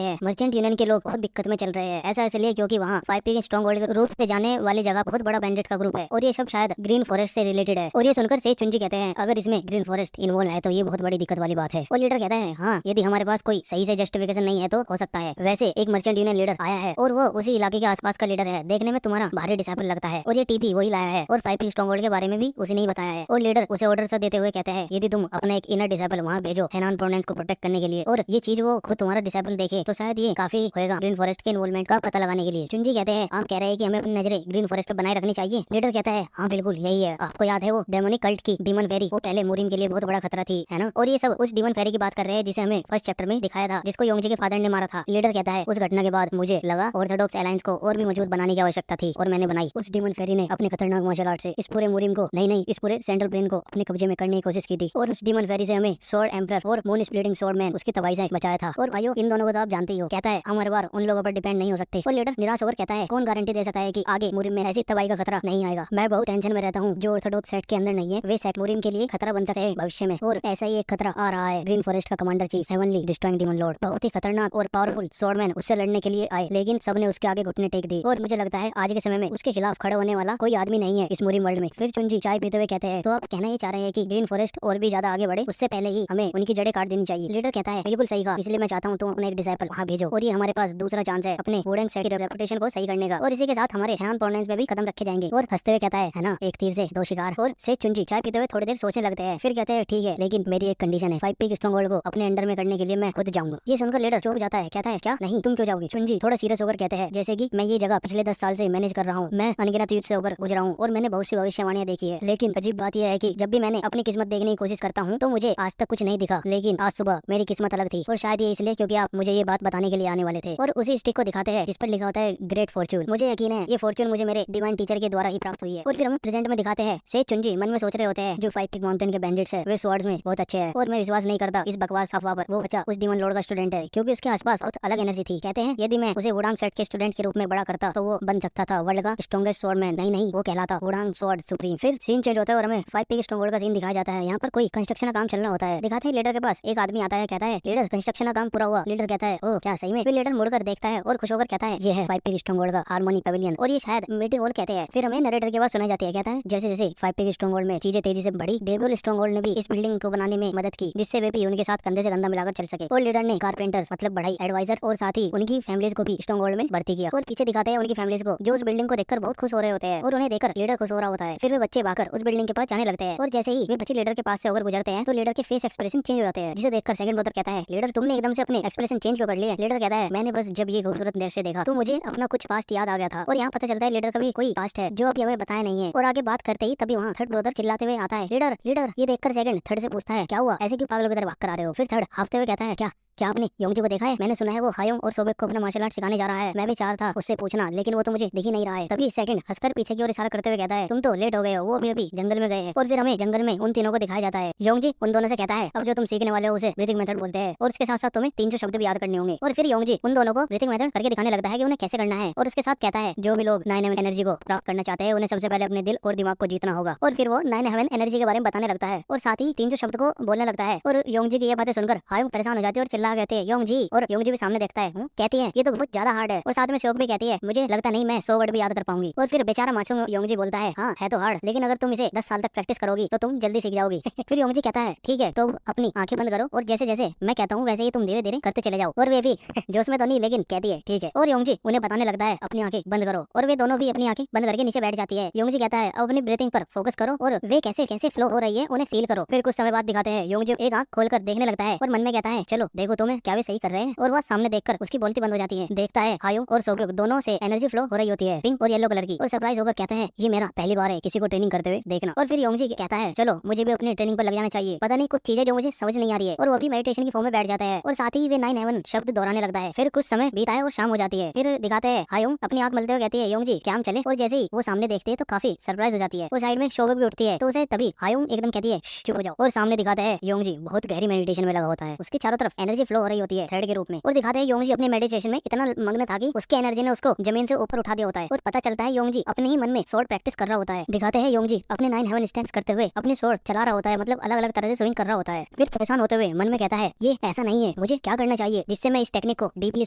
हैं मर्चेंट यूनियन के लोग बहुत दिक्कत में चल रहे हैं, ऐसा इसलिए क्योंकि वहाँ 5 पीक स्ट्रॉन्ग होल्ड रूट पे जाने वाली जगह बहुत बड़ा बैंडिट का ग्रुप है और ये सब शायद ग्रीन फॉरेस्ट से रिलेटेड है। और ये सुनकर से चुंजी कहते हैं अगर इसमें ग्रीन फॉरेस्ट इन्वॉल्व है तो ये बहुत बड़ी दिक्कत वाली बात है। और लीडर कहता है हाँ यदि हमारे पास कोई सही से जस्टिफिकेशन नहीं है तो हो सकता है। वैसे एक मर्चेंट यूनियन लीडर आया है और वो उसी इलाके के आसपास का लीडर है, देखने में तुम्हारा भारी डिसाइपल लगता है और ये टीपी वही लाया है और 5 पीक स्ट्रॉन्ग होल्ड के बारे में भी उसे नहीं बताया है। और लीडर उसे ऑर्डर सा देते हुए कहते हैं यदि तुम अपना एक इनर डिसाइपल वहाँ भेजो हेनान प्रोविंस को प्रोटेक्ट करने के लिए और ये चीज वो खुद तुम्हारा डिसाइपल देखे तो शायद ये काफी होगा ग्रीन फॉरेस्ट के इन्वॉल्वमेंट का पता लगाने के लिए। चुंजी कहते हैं आप कह रहे हैं कि हमें अपनी नजरें ग्रीन फॉरेस्ट पर बनाए रखनी चाहिए। लीडर कहता है हाँ बिल्कुल यही है, आपको याद है वो डेमोनिक कल्ट की डीमन फेरी वो पहले मूरिन के लिए बहुत बड़ा खतरा थी है ना। और ये सब उस डीमन फेरी की बात कर रहे हैं जिसे हमें फर्स्ट चैप्टर में दिखाया था जिसको योंगजी के फादर ने मारा था। लीडर कहता है उस घटना के बाद मुझे लगा ऑर्थोडॉक्स अलायंस को और भी मजबूत बनाने की आवश्यकता थी और मैंने बनाई। उस डीमन फेरी ने अपने खतरनाक मार्शल आर्ट से इस पूरे मूरिन को नहीं इस पूरे सेंट्रल प्लेन को अपने कब्जे में करने की कोशिश की थी और उस डीमन फेरी से हमें स्वॉर्ड एम्परर और मून स्प्लिटिंग स्वॉर्ड मैन उसकी तबाही से बचाया था। और भाइयों इन दोनों को तो आप जानते ही हो। कहता है हम हर बार उन लोगों पर डिपेंड नहीं हो सकते। और लीडर निराश होकर कहता है कौन गारंटी दे सकता है कि आगे मूरिन में ऐसी तबाही का खतरा नहीं आएगा। मैं बहुत टेंशन में रहता हूँ जो ऑर्थोडॉक्स सेट के अंदर नहीं है वे सेट मूरिन के लिए खतरा बन सकते हैं भविष्य में। और ऐसा ही एक खतरा आ रहा है ग्रीन फॉरेस्ट का commander chief heavenly destroying demon Lord बहुत ही खतरनाक और पावरफुल स्वॉर्डमैन उससे लड़ने के लिए आए लेकिन सबने उसके आगे घुटने टेक दी और मुझे लगता है आज के समय में उसके खिलाफ खड़ा होने वाला कोई आदमी नहीं है इस मूरिन वर्ल्ड में। फिर चुंजी चाय पीते हुए कहते हैं तो आप कहना ये चाह रहे हैं कि ग्रीन फॉरेस्ट और भी ज्यादा आगे बढ़े उससे पहले ही हमें उनकी जड़ें काट देनी चाहिए। लीडर कहता है बिल्कुल सही कहा, इसलिए इसलिए मैं चाहता हूँ तुम अपने एक डिसाइपल वहाँ भेजो, और ये हमारे पास दूसरा चांस है अपने वुडन सेट की रेपुटेशन को सही करने का, और इसी के साथ हमारे हैन पोर्नेंस में भी कदम रखे जाएंगे। और हंसते हुए कहता है ना, एक तीर से दो शिकार। और से चुंजी चाय पीते हुए थोड़ी देर सोचने लगते हैं, फिर कहते हैं ठीक है, लेकिन मेरी एक कंडीशन है, 5 पीक स्ट्रॉन्गहोल्ड को अपने अंडर में करने के लिए मैं खुद जाऊंगा। ये सुनकर लीडर चौंक जाता है, कहता है क्या नहीं, तुम क्यों जाओगी? चुंजी थोड़ा सीरियस होकर कहते हैं, जैसे कि मैं ये जगह पिछले 10 साल से मैनेज कर रहा हूँ, मैं अनगिनत युद्ध से होकर गुजरा हूँ और मैंने बहुत सी भविष्यवाणियां देखी है, लेकिन अजीब बात यह है कि जब भी मैंने अपनी किस्मत देखने की कोशिश करता हूँ तो मुझे आज तक कुछ नहीं दिखा, लेकिन आज सुबह मेरी किस्मत अलग थी, और शायद ये इसलिए क्योंकि आप मुझे ये बात बताने के लिए आने वाले थे। और उसी स्टिक को दिखाते हैं जिस पर लिखा होता है ग्रेट फॉर्च्यून। मुझे यकीन है ये फॉर्च्यून मुझे मेरे डिवाइन टीचर के द्वारा ही प्राप्त हुई है। और फिर हमें प्रेजेंट में दिखाते हैं से चुंजी मन में सोच रहे होते हैं जो 5 पीक माउंटेन के बैंडिट्स है वे स्वॉर्ड्स में बहुत अच्छे हैं, और मैं विश्वास नहीं करता इस बकवास अफवाह पर वो बच्चा उस डिमन लॉर्ड का स्टूडेंट है, क्योंकि उसके आसपास बहुत अलग एनर्जी थी। कहते हैं यदि मैं उसे वुडांग सेट के स्टूडेंट के रूप में बड़ा करता तो वो बन सकता था वर्ल्ड का स्ट्रॉन्गेस्ट स्वॉर्डमैन। नहीं, वो कहलाता वुडांग स्वॉर्ड सुप्रीम। फिर सीन चेंज होता है और हमें 5 पीक स्ट्रॉन्गहोल्ड का सीन दिखाया जाता है। यहाँ पर कोई कंस्ट्रक्शन का काम चलना होता है। दिखाते हैं लीडर के पास एक आदमी आता है, कहता है लीडर कंस्ट्रक्शन का काम पूरा हुआ। लीडर कहता है ओह क्या सही में? फिर लीडर मुड़कर देखता है और खुश होकर कहता है ये है 5 पीक स्ट्रॉन्गहोल्ड का हार्मोनी पैविलियन, और ये शायद मीटिंग हॉल कहते हैं। फिर हमें नरेटर की आवाज सुनाई जाती है, कहता है जैसे जैसे 5 पीक स्ट्रॉन्गहोल्ड में चीजें तेजी से बढ़ी, डेविल स्ट्रॉन्गहोल्ड ने भी इस बिल्डिंग को बनाने में मदद की, जिससे वे भी उनके साथ कंधे से कंधा मिलाकर चल सके। और लीडर ने कारपेंटर्स मतलब बढ़ाई एडवाइजर और साथ ही उनकी फैमिलीज को भी स्ट्रॉन्गहोल्ड में भर्ती किया। और पीछे दिखाते हैं उनकी फैमिलीज को जो उस बिल्डिंग को देखकर बहुत खुश हो रहे होते हैं, और उन्हें देखकर लीडर खुश हो रहा होता है। फिर वे बच्चे भागकर उस बिल्डिंग के पास जाने लगते हैं, और जैसे ही वे बच्चे लीडर के पास से होकर गुजरते हैं तो लीडर के फेस एक्सप्रेशन चेंज हो जाते हैं, जिसे देखकर सेकंड ब्रदर कहता है लीडर तुमने एकदम से अपने एक्सप्रेशन चेंज क्यों कर लिए? लीडर कहता है मैंने बस जब ये खूबसूरत दृश्य देखा तो मुझे अपना कुछ पास्ट याद आ गया था। और यहाँ पता चलता है लीडर का भी कोई पास्ट है जो अभी हमें बताया नहीं है। और आगे बात करते ही तभी वहाँ थर्ड ब्रदर चिल्लाते हुए आता है, लीडर लीडर। ये देखकर सेकंड थर्ड से पूछता है क्या हुआ, ऐसे क्यों पागलों की तरह भाग कर आ रहे हो? फिर थर्ड हाफते हुए कहता है क्या आपने योंगजी को देखा है? मैंने सुना है वो हायोंग और सोबेक को अपना मार्शल आर्ट सिखाने जा रहा है। मैं भी चाह था उससे पूछना, लेकिन वो तो मुझे दिख ही नहीं रहा है। तभी सेकंड हंसकर पीछे की ओर इशारा करते हुए कहता है तुम तो लेट हो गए हो, वो अभी जंगल में गए हैं। और फिर हमें जंगल में उन तीनों को दिखाया जाता है। योंगजी उन दोनों से कहता है अब जो तुम सीखने वाले हो उसे ब्रीथिंग मेथड बोलते हैं, और उसके साथ साथ तुम्हें 300 शब्द भी याद करने होंगे। और फिर योंगजी उन दोनों को ब्रीथिंग मेथड करके दिखाने लगता है कि उन्हें कैसे करना है, और उसके साथ कहता है जो भी लोग 9 हेवन एनर्जी को प्राप्त करना चाहते हैं उन्हें सबसे पहले अपने दिल और दिमाग को जीतना होगा। और फिर वो 9 हेवन एनर्जी के बारे में बताने लगता है, और साथ ही 300 शब्द को बोलने लगता है। और योंगजी की ये बातें सुनकर हायोंग परेशान हो जाती है और चिल्ला कहते हैं योंगजी। और योंगजी भी सामने देखता है, कहती है ये तो बहुत ज्यादा हार्ड है। और साथ में शोक भी कहती है मुझे लगता नहीं मैं 100 वर्ड भी याद कर पाऊंगी। और फिर बेचारा मासूम योंगजी बोलता है हाँ है तो हार्ड, लेकिन अगर तुम इसे 10 साल तक प्रैक्टिस करोगी तो तुम जल्दी सीख जाओगी। फिर योंगजी कहता है ठीक है तो अपनी आंखें बंद करो और जैसे जैसे मैं कहता हूँ वैसे ही तुम धीरे धीरे करते चले जाओ। और वे भी जोश में तो नहीं लेकिन कहती है ठीक है। और योंगजी उन्हें बताने लगता है अपनी आंखें बंद करो, और वे दोनों भी अपनी आंखें बंद करके नीचे बैठ जाती है। योंगजी कहता है अब अपनी ब्रीथिंग पर फोकस करो और वे कैसे कैसे फ्लो हो रही है उन्हें फील करो। फिर कुछ समय बाद दिखाते हैं योंगजी एक आंख खोलकर देखने लगता है और मन में कहता है चलो देखो तुम्हें क्या वे सही कर रहे हैं। और वह सामने देखकर उसकी बोलती बंद हो जाती है। देखता है हायोंग और सोबेक दोनों से एनर्जी फ्लो हो रही होती है, पिंक और येलो कलर की, और सरप्राइज होकर कहता है ये मेरा पहली बार है किसी को ट्रेनिंग करते हुए देखना। और फिर योंगजी कहता है चलो मुझे भी अपनी ट्रेनिंग पर लग जाना चाहिए, पता नहीं कुछ चीजें जो मुझे समझ नहीं आ रही है। और वो भी मेडिटेशन की फॉर्म में बैठ जाता है और साथ ही वे 9 हेवन शब्द दोहराने लगता है। फिर कुछ समय बीता है और शाम हो जाती है। फिर दिखाते हैं हायोंग अपनी आंख मलते हुए कहती है योंगजी क्या हम चले? और जैसे ही वो सामने देखती है तो काफी सरप्राइज हो जाती है। और साइड में सोबेक भी उठती है तो उसे तभी हायोंग एकदम कहती है चुप हो जाओ। और सामने दिखाते हैं योंगजी बहुत गहरी मेडिटेशन में लगा होता है, उसके चारों तरफ एनर्जी फ्लो हो रही होती है थ्रेड के रूप में। और दिखाते हैं योंगजी अपने मेडिटेशन में इतना मग्न था कि उसकी एनर्जी ने उसको जमीन से ऊपर उठा दिया होता है। और पता चलता है योंगजी अपने ही मन में स्वॉर्ड प्रैक्टिस कर रहा होता है। दिखाते हैं योंगजी अपने 9 हेवन स्टेप्स करते हुए अपने स्वॉर्ड चला रहा होता है, मतलब अलग अलग तरह से स्विंग कर रहा होता है। फिर परेशान होते हुए मन में कहता है ये ऐसा नहीं है, मुझे क्या करना चाहिए जिससे मैं इस टेक्निक को डीपली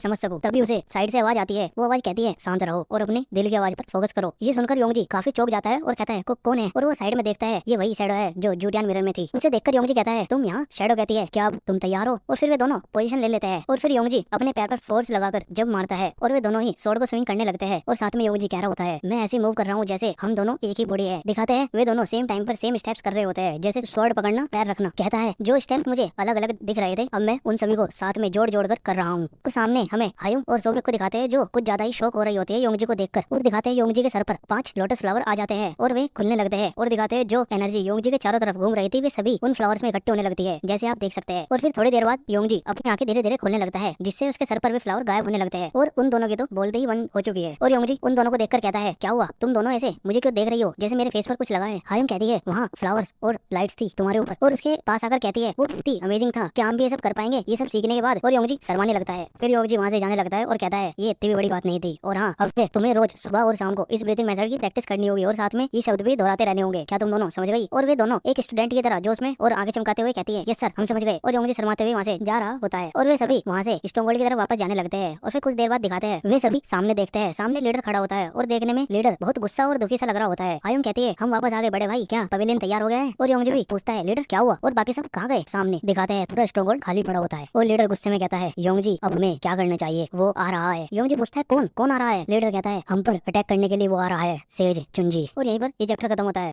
समझ सकूं। तभी उसे साइड से आवाज आती है, वो आवाज कहती है शांत रहो और अपने दिल की आवाज पर फोकस करो। ये सुनकर योंगजी काफी चौंक जाता है और कहता है कौन है? और वो साइड में देखता है ये वही शैडो है जो जूटियान मिरर में थी। उसे देखकर योंगजी कहता है तुम यहाँ? शैडो कहती है क्या अब तुम तैयार हो? और फिर वे दोनों पोजीशन ले लेते हैं और फिर योंगजी अपने पैर पर फोर्स लगाकर जब मारता है और वे दोनों ही स्वॉर्ड को स्विंग करने लगते हैं। और साथ में योंगजी कह रहा होता है मैं ऐसे मूव कर रहा हूँ जैसे हम दोनों एक ही बॉडी है। दिखाते हैं वे दोनों सेम टाइम पर सेम स्टेप्स कर रहे होते हैं, जैसे स्वॉर्ड पकड़ना पैर रखना। कहता है जो स्टेप मुझे अलग अलग दिख रहे थे अब मैं उन सभी को साथ में जोड़ जोड़ कर रहा हूँ। और सामने हमें हायोंग और सोबेक को दिखाते हैं जो कुछ ज्यादा ही शौक हो रही होती है योंगजी को देखकर। और दिखाते हैं योंगजी के सर पर 5 लोटस फ्लावर आ जाते हैं और वे खुलने लगते हैं। और दिखाते हैं जो एनर्जी योंगजी के चारों तरफ घूम रही थी वे सभी उन फ्लावर्स में इकट्ठे होने लगती है, जैसे आप देख सकते हैं। और फिर थोड़ी देर बाद योंगजी अपनी आंखें धीरे धीरे खोलने लगता है, जिससे उसके सर पर वे फ्लावर गायब होने लगते हैं। और उन दोनों की तो बोलते ही वन हो चुकी है। और योंगजी उन दोनों को देखकर कहता है क्या हुआ तुम दोनों ऐसे मुझे क्यों देख रही हो जैसे मेरे फेस पर कुछ लगा है? हायोंग कहती है वहाँ फ्लावर्स और लाइट्स थी तुम्हारे ऊपर। और उसके पास आकर कहती है वो कितनी अमेजिंग था, क्या हम भी ये सब कर पाएंगे ये सब सीखने के बाद? और योंगजी शर्माने लगता है। फिर योंगजी वहाँ से जाने लगता है और कहता है ये इतनी भी बड़ी बात नहीं थी, और हाँ अब से तुम्हें रोज सुबह और शाम को इस ब्रीथिंग मेथड की प्रैक्टिस करनी होगी और साथ में ये शब्द भी दोहराते रहने होंगे। क्या तुम दोनों समझ गई? और वे दोनों एक स्टूडेंट की तरह जोश में और आगे चमकाते हुए कहती है यस सर हम समझ गए। और योंगजी शर्माते हुए वहाँ से जा रहा होता है और वे सभी वहाँ से स्ट्रॉन्गहोल्ड की तरफ वापस जाने लगते हैं। और फिर कुछ देर बाद दिखाते हैं वे सभी सामने देखते हैं, सामने लीडर खड़ा होता है और देखने में लीडर बहुत गुस्सा और दुखी सा लग रहा होता है। हायुंग कहती है हम वापस आ गए बड़े भाई, क्या पवेलियन तैयार हो गया है? और योंगजी भी पूछता है लीडर क्या हुआ और बाकी सब कहाँ गए? सामने दिखाते हैं पूरा स्ट्रॉन्गहोल्ड खाली पड़ा होता है और लीडर गुस्से में कहता है योंगजी अब हमें क्या करना चाहिए? वो आ रहा है। योंगजी पूछता है कौन कौन आ रहा है? लीडर कहता है हम पर अटैक करने के लिए वो आ रहा है, सेज चुंजी। और यहीं पर ये चैप्टर खत्म होता है।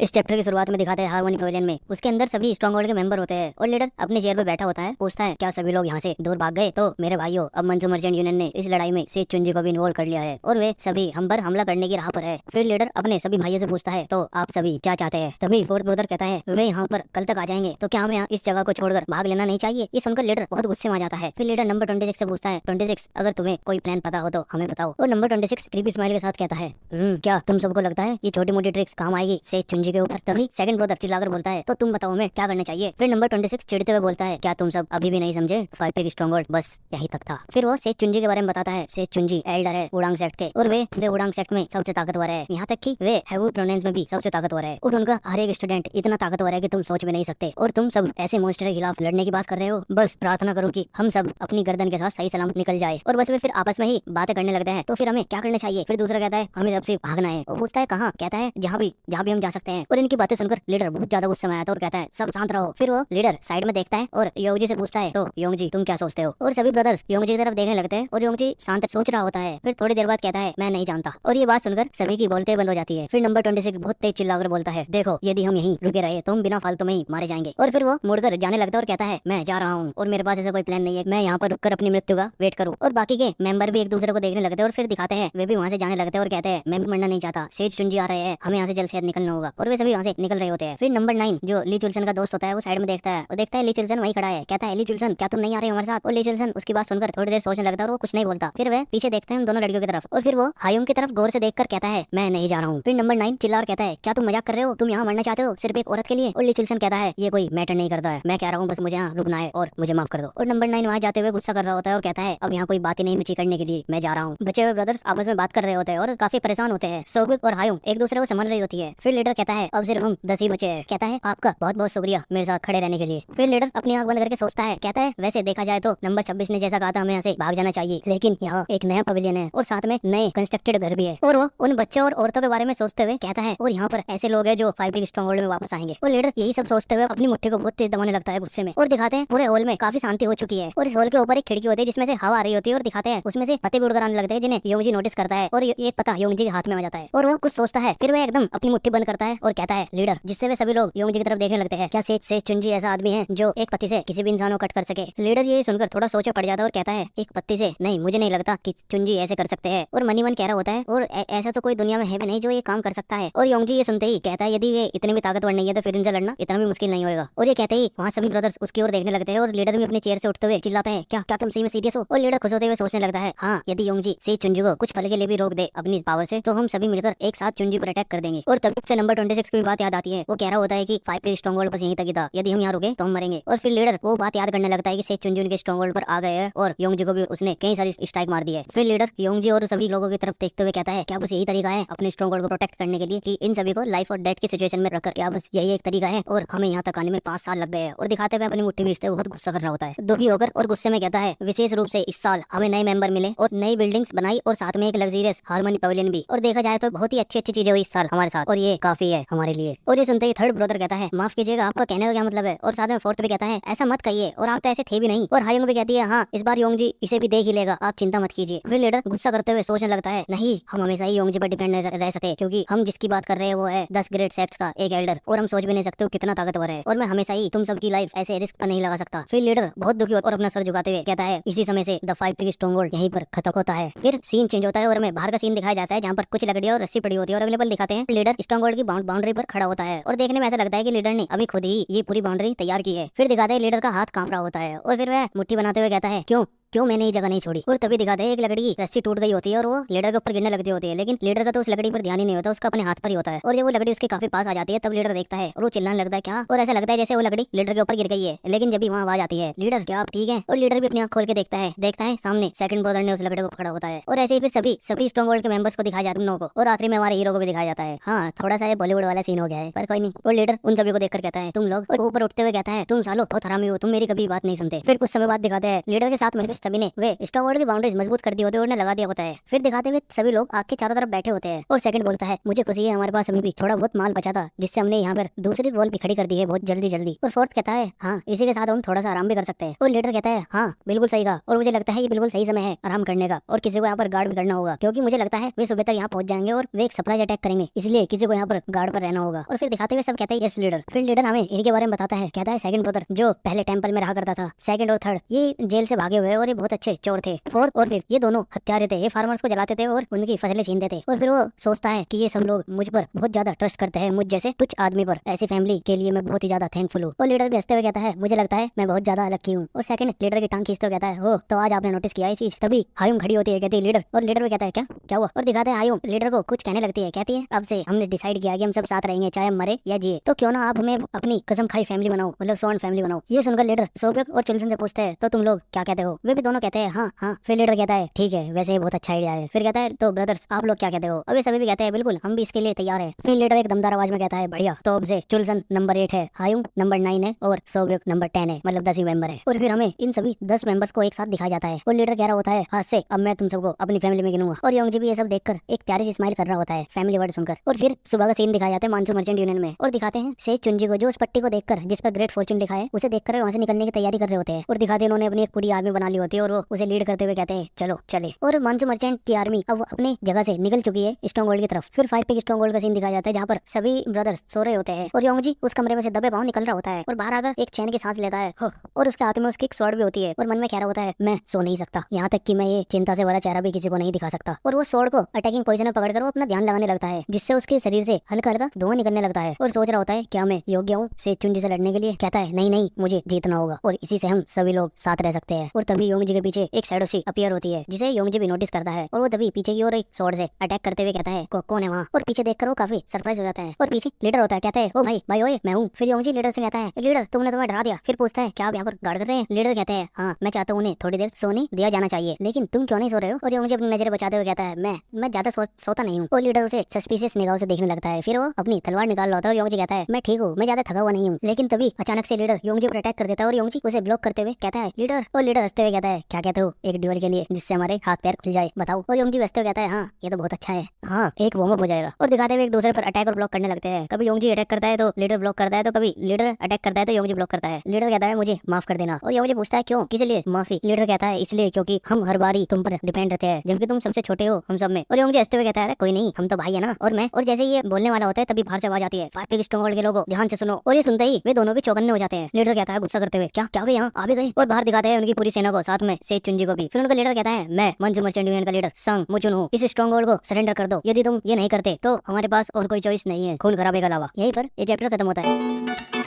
इस चैप्टर की शुरुआत में दिखाते हैं हार्मोनी पवेलियन में, उसके अंदर सभी स्ट्रॉन्गहोल्ड के मेंबर होते हैं और लीडर अपने चेयर पर बैठा होता है। पूछता है क्या सभी लोग यहाँ से दूर भाग गए? तो मेरे भाइयों अब मंजू मर्चेंट यूनियन ने इस लड़ाई में सेज चुंजी को भी इन्वॉल्व कर लिया है और वे सभी हम पर हमला करने की राह पर है। फिर लीडर अपने सभी भाइयों से पूछता है तो आप सभी क्या चाहते हैं? तभी फोर्थ ब्रदर कहता है वे यहाँ पर कल तक आ जाएंगे तो क्या हमें यहाँ इस जगह को छोड़कर भाग लेना नहीं चाहिए? ये सुनकर लीडर बहुत गुस्से में आ जाता है। फिर लीडर नंबर 26 से पूछता है 26 अगर तुम्हें कोई प्लान पता हो तो हमें बताओ। और नंबर 26 क्रीपी स्माइल के साथ कहता है क्या तुम सबको लगता है ये छोटी मोटी ट्रिक्स काम आएगी सेज चुंजी के ऊपर? तभी सेकंड ब्रदर चिल्लाकर बोलता है तो तुम बताओ हमें क्या करना चाहिए? फिर नंबर 26 चिढ़ते हुए बोलता है क्या तुम सब अभी भी नहीं समझे? 5 पिग स्ट्रॉन्गहोल्ड बस यहीं तक था। फिर वो सेज चुंजी के बारे में बताता है सेज चुंजी एल्डर है वुडांग सेक्ट के और वे वुडांग सेक्ट में सबसे ताकतवर है, यहाँ तक कि वे हेवू प्रोनेंस में भी सबसे ताकतवर है और उनका हर एक स्टूडेंट इतना ताकतवर है कि तुम सोच भी नहीं सकते। और तुम सब ऐसे मॉन्स्टर के खिलाफ लड़ने की बात कर रहे हो, बस प्रार्थना करो कि हम सब अपनी गर्दन के साथ सही सलामत निकल जाए। और बस वे फिर आपस में ही बातें करने लगते हैं तो फिर हमें क्या करना चाहिए? फिर दूसरा कहता है हमें सबसे भागना है। और पूछता है कहाँ? कहता है जहाँ भी हम जा सकते हैं। और इनकी बातें सुनकर लीडर बहुत ज्यादा गुस्से में आता है और कहता है सब शांत रहो। फिर वो लीडर साइड में देखता है और योंगजी से पूछता है तो योंगजी तुम क्या सोचते हो? और सभी ब्रदर्स योंगजी की तरफ देखने लगते हैं और योंगजी शांत सोच रहा होता है। फिर थोड़ी देर बाद कहता है मैं नहीं जानता। और ये बात सुनकर सभी की बोलते बंद हो जाती है। फिर नंबर 26 बहुत तेज चिल्लाकर बोलता है देखो यदि हम यहीं रुके रहे तो हम बिना फालतू में ही मारे जाएंगे। और फिर वो मुड़कर जाने लगता है और कहता है मैं जा रहा हूँ और मेरे पास ऐसा कोई प्लान नहीं है मैं यहाँ पर रुककर अपनी मृत्यु का वेट करूँ। और बाकी के मेंबर भी एक दूसरे को देखने लगते हैं और फिर दिखाते हैं वे भी वहाँ से जाने लगते हैं और कहते हैं मैं भी मरना नहीं चाहता, सेज चुंजी आ रहे हैं, हमें यहाँ से जल्द से जल्द निकलना होगा। और वे सभी वहाँ से निकल रहे होते हैं। फिर नंबर 9 जो ली चुलसन का दोस्त होता है वो साइड में देखता है और देखता है ली चुलसन वहीं खड़ा है। कहता है ली चुलसन क्या तुम नहीं आ रहे हमारे साथ? और ली चुलसन उसकी बात सुनकर थोड़ी देर सोचने लगता है और वो कुछ नहीं बोलता। फिर वह पीछे देखते हैं उन दोनों लड़कियों की तरफ और फिर वो हायुंग की तरफ गौर से देखकर कहता है मैं नहीं जा रहा हूँ। फिर नंबर 9 चिल्ला और कहता है क्या तुम मजाक कर रहे हो? तुम यहाँ मरना चाहते हो सिर्फ एक औरत के लिए? और ली चुलसन कहता है ये कोई मैटर नहीं करता है, मैं कह रहा हूँ बस मुझे यहाँ रुकना है और मुझे माफ कर दो। और नंबर 9 वहाँ जाते हुए गुस्सा कर रहा होता है और कहता है अब यहाँ कोई बात ही नहीं बची करने के लिए, मैं जा रहा हूँ। बचे हुए ब्रदर्स आपस में बात कर रहे होते हैं और काफी परेशान होते हैं। सोबिक और हायुंग एक दूसरे को समझ रही होती है। फिर लीडर कहता है अब सिर्फ हम 10 ही बचे हैं। कहता है आपका बहुत बहुत शुक्रिया मेरे साथ खड़े रहने के लिए। फिर लीडर अपनी आंख बंद करके सोचता है। कहता है वैसे देखा जाए तो नंबर 26 ने जैसा कहा था हमें यहाँ से भाग जाना चाहिए, लेकिन यहाँ एक नया पवेलियन है और साथ में नए कंस्ट्रक्टेड घर भी है। और वो उन बच्चों और औरतों के बारे में सोचते हुए कहता है और यहाँ पर ऐसे लोग हैं जो 5 पिग स्ट्रॉन्गहोल्ड में वापस आएंगे। और लीडर यही सब सोचते हुए अपनी मुट्ठी को बहुत तेज दबाने लगता है गुस्से में। और दिखाते हैं पूरे हॉल में काफी शांति हो चुकी है और इस हॉल के ऊपर एक खिड़की होती है जिसमें से हवा आ रही होती है और दिखाते हैं उसमें से पत्ते भी उड़कर आने लगते हैं जिन्हें योंगजी नोटिस करता है और एक पत्ता योंगजी के हाथ में आ जाता है और वो कुछ सोचता है। फिर वह एकदम अपनी मुट्ठी बंद करता है और कहता है लीडर, जिससे वे सभी लोग योंगजी की तरफ देखने लगते हैं क्या सेज चुंजी ऐसा आदमी है जो एक पत्ती से किसी भी इंसान को कट कर सके? लीडर ये सुनकर थोड़ा सोचे पड़ जाता है और कहता है एक पत्ती से नहीं, मुझे नहीं लगता कि चुंजी ऐसे कर सकते हैं। और मनी मन कह रहा होता है और ऐसा तो कोई दुनिया में है भी नहीं जो ये काम कर सकता है। और योंगजी ये सुनते ही कहता है यदि वे इतने भी ताकतवर नहीं है तो फिर उनसे लड़ना इतना भी मुश्किल नहीं होगा। और ये कहते ही वहाँ सभी ब्रदर्स उसकी ओर देखने लगते हैं और लीडर भी अपनी चेयर से उठते हुए चिल्लाते हैं क्या क्या तुम सही में सीरियस हो? और लीडर खुश होते हुए सोचने लगता है हाँ यदि योंगजी सेज चुंजी को कुछ पल के लिए भी रोक दे अपनी पावर से तो हम सभी मिलकर एक साथ चुंजी पर अटैक कर देंगे। और तभी से नंबर 26 की बात याद आती है। वो कह रहा होता है कि 5 पिग स्ट्रॉन्गहोल्ड बस यहीं तक ही था, यदि हम यहाँ रुके तो हम मरेंगे। और फिर लीडर वो बात याद करने लगता है कि सेज चुंजी उनके स्ट्रॉन्गहोल्ड पर आ गए हैं और योंगजी को भी उसने कई सारी स्ट्राइक मार दी है। फिर लीडर योंगजी और सभी लोगों की तरफ देखते हुए कहता है क्या बस यही तरीका है अपने स्ट्रॉन्गहोल्ड को प्रोटेक्ट करने के लिए कि इन सभी को लाइफ और डेथ की सिचुएशन में रखकर, क्या बस यही एक तरीका है? और हमें यहाँ तक आने में 5 साल लग गए हैं। और दिखाते हुए अपनी मुट्ठी भींचते हुए बहुत गुस्सा कर रहा होता है, दुखी होकर और गुस्से में कहता है विशेष रूप से इस साल हमें नए मेंबर मिले और नई बिल्डिंग्स बनाई और साथ में एक लग्जरियस हार्मनी पवेलियन भी। और देखा जाए तो बहुत ही अच्छी अच्छी चीजें हुई इस साल हमारे साथ और ये काफी है हमारे लिए। और ये सुनते ही थर्ड ब्रदर कहता है माफ कीजिएगा आपका कहने का क्या मतलब है? और साथ में फोर्थ भी कहता है ऐसा मत कहिए और आप तो ऐसे थे भी नहीं। और हायुंग भी कहती है हाँ इस बार योंगजी इसे भी देख ही लेगा, आप चिंता मत कीजिए। फिर लीडर गुस्सा करते हुए सोचने लगता है नहीं, हम हमेशा ही योंगजी पर डिपेंड रह सकते क्योंकि हम जिसकी बात कर रहे हैं वो है 10 ग्रेट सेक्ट्स का एक एल्डर और हम सोच भी नहीं सकते वो कितना ताकतवर है और मैं हमेशा ही तुम सबकी लाइफ ऐसे रिस्क पर नहीं लगा सकता। फिर लीडर बहुत दुखी और अपना सर झुकाते हुए कहता है इसी समय से द 5 पिग स्ट्रॉन्गहोल्ड यहीं पर खत्म होता है। फिर सीन चेंज होता है और हमें बाहर का सीन दिखाया जाता है जहाँ पर कुछ लकड़ियां और रस्सी पड़ी होती है और अवेलेबल दिखाते हैं। लीडर स्ट्रॉन्गहोल्ड की बाउंड्री पर खड़ा होता है और देखने में ऐसा लगता है कि लीडर ने अभी खुद ही ये पूरी बाउंड्री तैयार की है। फिर दिखाते हैं लीडर का हाथ कांप रहा होता है और फिर वह मुट्ठी बनाते हुए कहता है क्यों क्यों मैंने ये जगह नहीं छोड़ी। और तभी दिखाते हैं एक लकड़ी की रस्सी टूट गई होती है और वो लीडर के ऊपर गिरने लगती होती है, लेकिन लीडर का तो उस लकड़ी पर ध्यान ही नहीं होता, उसका अपने हाथ पर ही होता है। और जब वो लकड़ी उसके काफी पास आ जाती है तब लीडर देखता है और वो चिल्लाने लगता है क्या, और ऐसा लगता है जैसे वो लकड़ी लीडर के ऊपर गिर गई है। लेकिन जब भी वहाँ आवाज आती है लीडर क्या आप ठीक है, और लीडर भी अपनी आंख खोल के देखता है सामने सेकंड ब्रदर ने उस लकड़ी को पकड़ा होता है। और ऐसे ही फिर सभी स्ट्रॉन्ग वर्ल्ड के मेंबर्स को दिखाया जाता है उन लोगों को, और आखिरी में हमारे हीरो को भी दिखाया जाता है। हाँ थोड़ा सा ये बॉलीवुड वाला सीन हो गया है पर कोई नहीं। और लीडर उन सभी को देखकर कहता है तुम लोग, और ऊपर उठते हुए कहता है तुम सालो बहुत हरामी हो, तुम मेरी कभी बात नहीं सुनते। फिर कुछ समय बाद दिखाते हैं लीडर के साथ मिलकर सभी ने वे स्ट्रॉन्ग वर्ल्ड की बाउंड्रीज मजबूत कर दी होती है और लगा दिया होता है। फिर दिखाते हुए सभी लोग आग के चारों तरफ बैठे होते हैं और सेकंड बोलता है मुझे खुशी है हमारे पास अभी भी थोड़ा बहुत माल बचा था जिससे हमने यहाँ पर दूसरी वॉल भी खड़ी कर दी है बहुत जल्दी। और फोर्थ कहता है हाँ इसी के साथ हम थोड़ा सा आराम भी कर सकते हैं। और लीडर कहता है हाँ बिल्कुल सही कहा, और मुझे लगता है ये बिल्कुल सही समय है आराम करने का, और किसी को यहाँ पर गार्ड भी करना होगा क्योंकि मुझे लगता है वे सुबह तक यहाँ पहुंच जाएंगे और वे एक सरप्राइज अटैक करेंगे, इसलिए किसी को यहाँ पर गार्ड पर रहना होगा। और फिर दिखाते हुए सब कहते हैं यस लीडर। फिर लीडर हमें इनके बारे में बताता है, कहता है सेकंड ब्रदर जो पहले टेंपल में रहा करता था, सेकंड और थर्ड ये जेल से भागे हुए और ये बहुत अच्छे चोर थे। फोर्थ और फिफ्थ ये दोनों हत्यारे थे, ये फार्मर्स को जलाते थे और उनकी फसलें छीनते थे। और फिर वो सोचता है कि ये सब लोग मुझ पर बहुत ज्यादा ट्रस्ट करते हैं, मुझ जैसे कुछ आदमी पर, ऐसी फैमिली के लिए मैं बहुत ही ज्यादा थैंकफुल हूँ। और लीडर भी हंसते हुए कहता है मुझे लगता है मैं बहुत ज्यादा लकी हूँ। और सेकंड लीडर की टांग खींचते हुए कहता है हो तो आज आपने नोटिस किया ये चीज। तभी हायुम खड़ी होती है, कहती है लीडर, और लीडर भी कहता है क्या क्या हुआ। और दिखाते हैं हायुम लीडर को कुछ कहने लगती है, कहती है अब से हमने डिसाइड किया कि हम सब साथ रहेंगे चाहे हम मरे या जिए, तो क्यों ना आप हमें अपनी कसम खाई फैमिली बनाओ, मतलब स्वर्ण फैमिली बनाओ। ये सुनकर लीडर सोबियक और चुनसन से पूछते हैं तो तुम लोग क्या कहते हो। वे भी दोनों कहते हैं हाँ हाँ। फिर लीडर कहता है ठीक है वैसे ये बहुत अच्छा आइडिया है। फिर कहता है तो ब्रदर्स आप लोग क्या कहते हो। अब ये सभी भी कहते हैं बिल्कुल हम भी इसके लिए तैयार है। फिर लीडर एक दमदार आवाज में कहता है बढ़िया, तो अब से चुनसन नंबर 8 है, हायुम नंबर 9 है और सोबियक नंबर 10 है, मतलब 10 मेंबर है। और फिर हमें इन सभी 10 मेंबर्स को एक साथ दिखाया जाता है और लीडर कह रहा होता है हाथ से अब मैं तुम सबको अपनी फैमिली में गिनूंगा। और योंग जी भी ये सब देखकर एक प्यारी सी स्माइल कर रहा होता है फैमिली वर्ड सुनकर। और फिर सुबह का सीन दिखाया जाता है मानसू मर्चेंट यूनियन में, और दिखाते हैं शेष चुनजी को जो उस पट्टी को देखकर जिस पर ग्रेट फॉर्चून लिखा है उसे देखकर वहां से निकलने की तैयारी कर रहे होते हैं। और दिखाते हैं उन्होंने अपनी एक पूरी आर्मी बना ली होती है और वो उसे लीड करते हुए कहते हैं चलो चले। और मानसू मर्चेंट की आर्मी अब अपनी जगह से निकल चुकी है स्ट्रॉन्ग होल्ड की तरफ। फिर 5 पिक स्ट्रॉन्ग होल्ड का सीन दिखाया जाता है जहाँ पर सभी ब्रदर्स सो रहे होते हैं और योंग जी उस कमरे में से दबे पांव निकल रहा होता है और बाहर आकर एक चैन की सांस लेता है और उसके हाथ में उसकी एक स्वॉर्ड भी होती है और मन में कह रहा होता है मैं सो नहीं सकता, यहाँ तक कि मैं ये चिंता से भरा चेहरा भी किसी को नहीं दिखा सकता। और वो स्वॉर्ड को अटैकिंग पोजीशन में पकड़कर वो अपना ध्यान लगाने लगता है जिससे उसके शरीर से हल्का हल्का धुआं निकलने लगता है और सोच रहा होता है क्या मैं योग्य हूँ से चुनजी से लड़ने के लिए। कहता है नहीं नहीं मुझे जीतना होगा और इसी से हम सभी लोग साथ रह सकते हैं। और तभी योंग जी के पीछे एक शैडो सी अपीयर होती है जिसे योंग जी भी नोटिस करता है और वो तभी पीछे की ओर एक स्वॉर्ड से अटैक करते हुए कहता है कौन है वहाँ। और पीछे देखकर वो काफी सरप्राइज हो जाता है और पीछे लीडर होता है, कहता है ओ भाई भाई ओए मैं हूँ। फिर योंग जी लीडर से कहता है लीडर तुमने तुम्हें डरा दिया। फिर पूछता है क्या आप यहाँ पर गार्ड कर रहे हैं। लीडर कहते हैं हाँ मैं चाहता हूँ उन्हें थोड़ी देर सोने दिया जाना चाहिए, लेकिन तुम क्यों नहीं सो रहे हो। और योंग जी अपनी नजरें बचाते हुए कहता है मैं ज्यादा सोता नहीं हूँ। और लीडर उसे सस्पिशियस निगाहों से देखने लगता है। फिर वो अपनी तलवार निकाल रहा होता है और योंग जी कहता है मैं ठीक हूँ, मैं ज्यादा थका हुआ नहीं हूँ। लेकिन तभी अचानक से लीडर योंग जी पर अटैक कर देता है और योंग जी उसे ब्लॉक करते हुए कहता है लीडर। और लीडर हंसते हुए कहता है क्या कहते हो एक ड्यूल के लिए जिससे हमारे हाथ पैर खुल जाए बताओ। और योंग जी हंसते हुए कहता है हाँ ये तो बहुत अच्छा है, हाँ एक वार्म अप हो जाएगा। और दिखाते हुए एक दूसरे पर अटैक और ब्लॉक करने लगते हैं। कभी योंग जी अटैक करता है तो लीडर ब्लॉक करता है, तो कभी लीडर अटैक करता है तो योंग जी ब्लॉक करता है। लीडर कहता है मुझे माफ कर देना। और योंग जी पूछता है क्यों किस लिए माफी। लीडर कहता है इसलिए क्योंकि हम हर बारी तुम पर डिपेंड रहते हैं जबकि तुम सबसे छोटे हो हम सब में। और योंग जी हंसते हुए कहता है कोई नहीं हम तो भाई है ना। और मैं और जैसे ये बोलने वाला होता है तभी बाहर से आवाज आती है 5 पिक स्ट्रॉन्ग होल्ड के लोगों ध्यान से सुनो। और ये सुनते ही वे दोनों भी चौकन्ने हो जाते हैं। लीडर कहता है गुस्सा करते हुए क्या क्या वे यहाँ आ भी गए। और बाहर दिखाते हैं उनकी पूरी सेना को साथ में से चुनजी को भी। फिर उनका लीडर कहता है मैं मंजू मर्चेंट यूनियन का लीडर संग मुचुन हूँ, इस स्ट्रॉन्ग होल्ड को सरेंडर कर दो, यदि तुम ये नहीं करते तो हमारे पास और कोई चॉइस नहीं है खून खराबे के अलावा। यहीं पर ये चैप्टर खत्म होता है।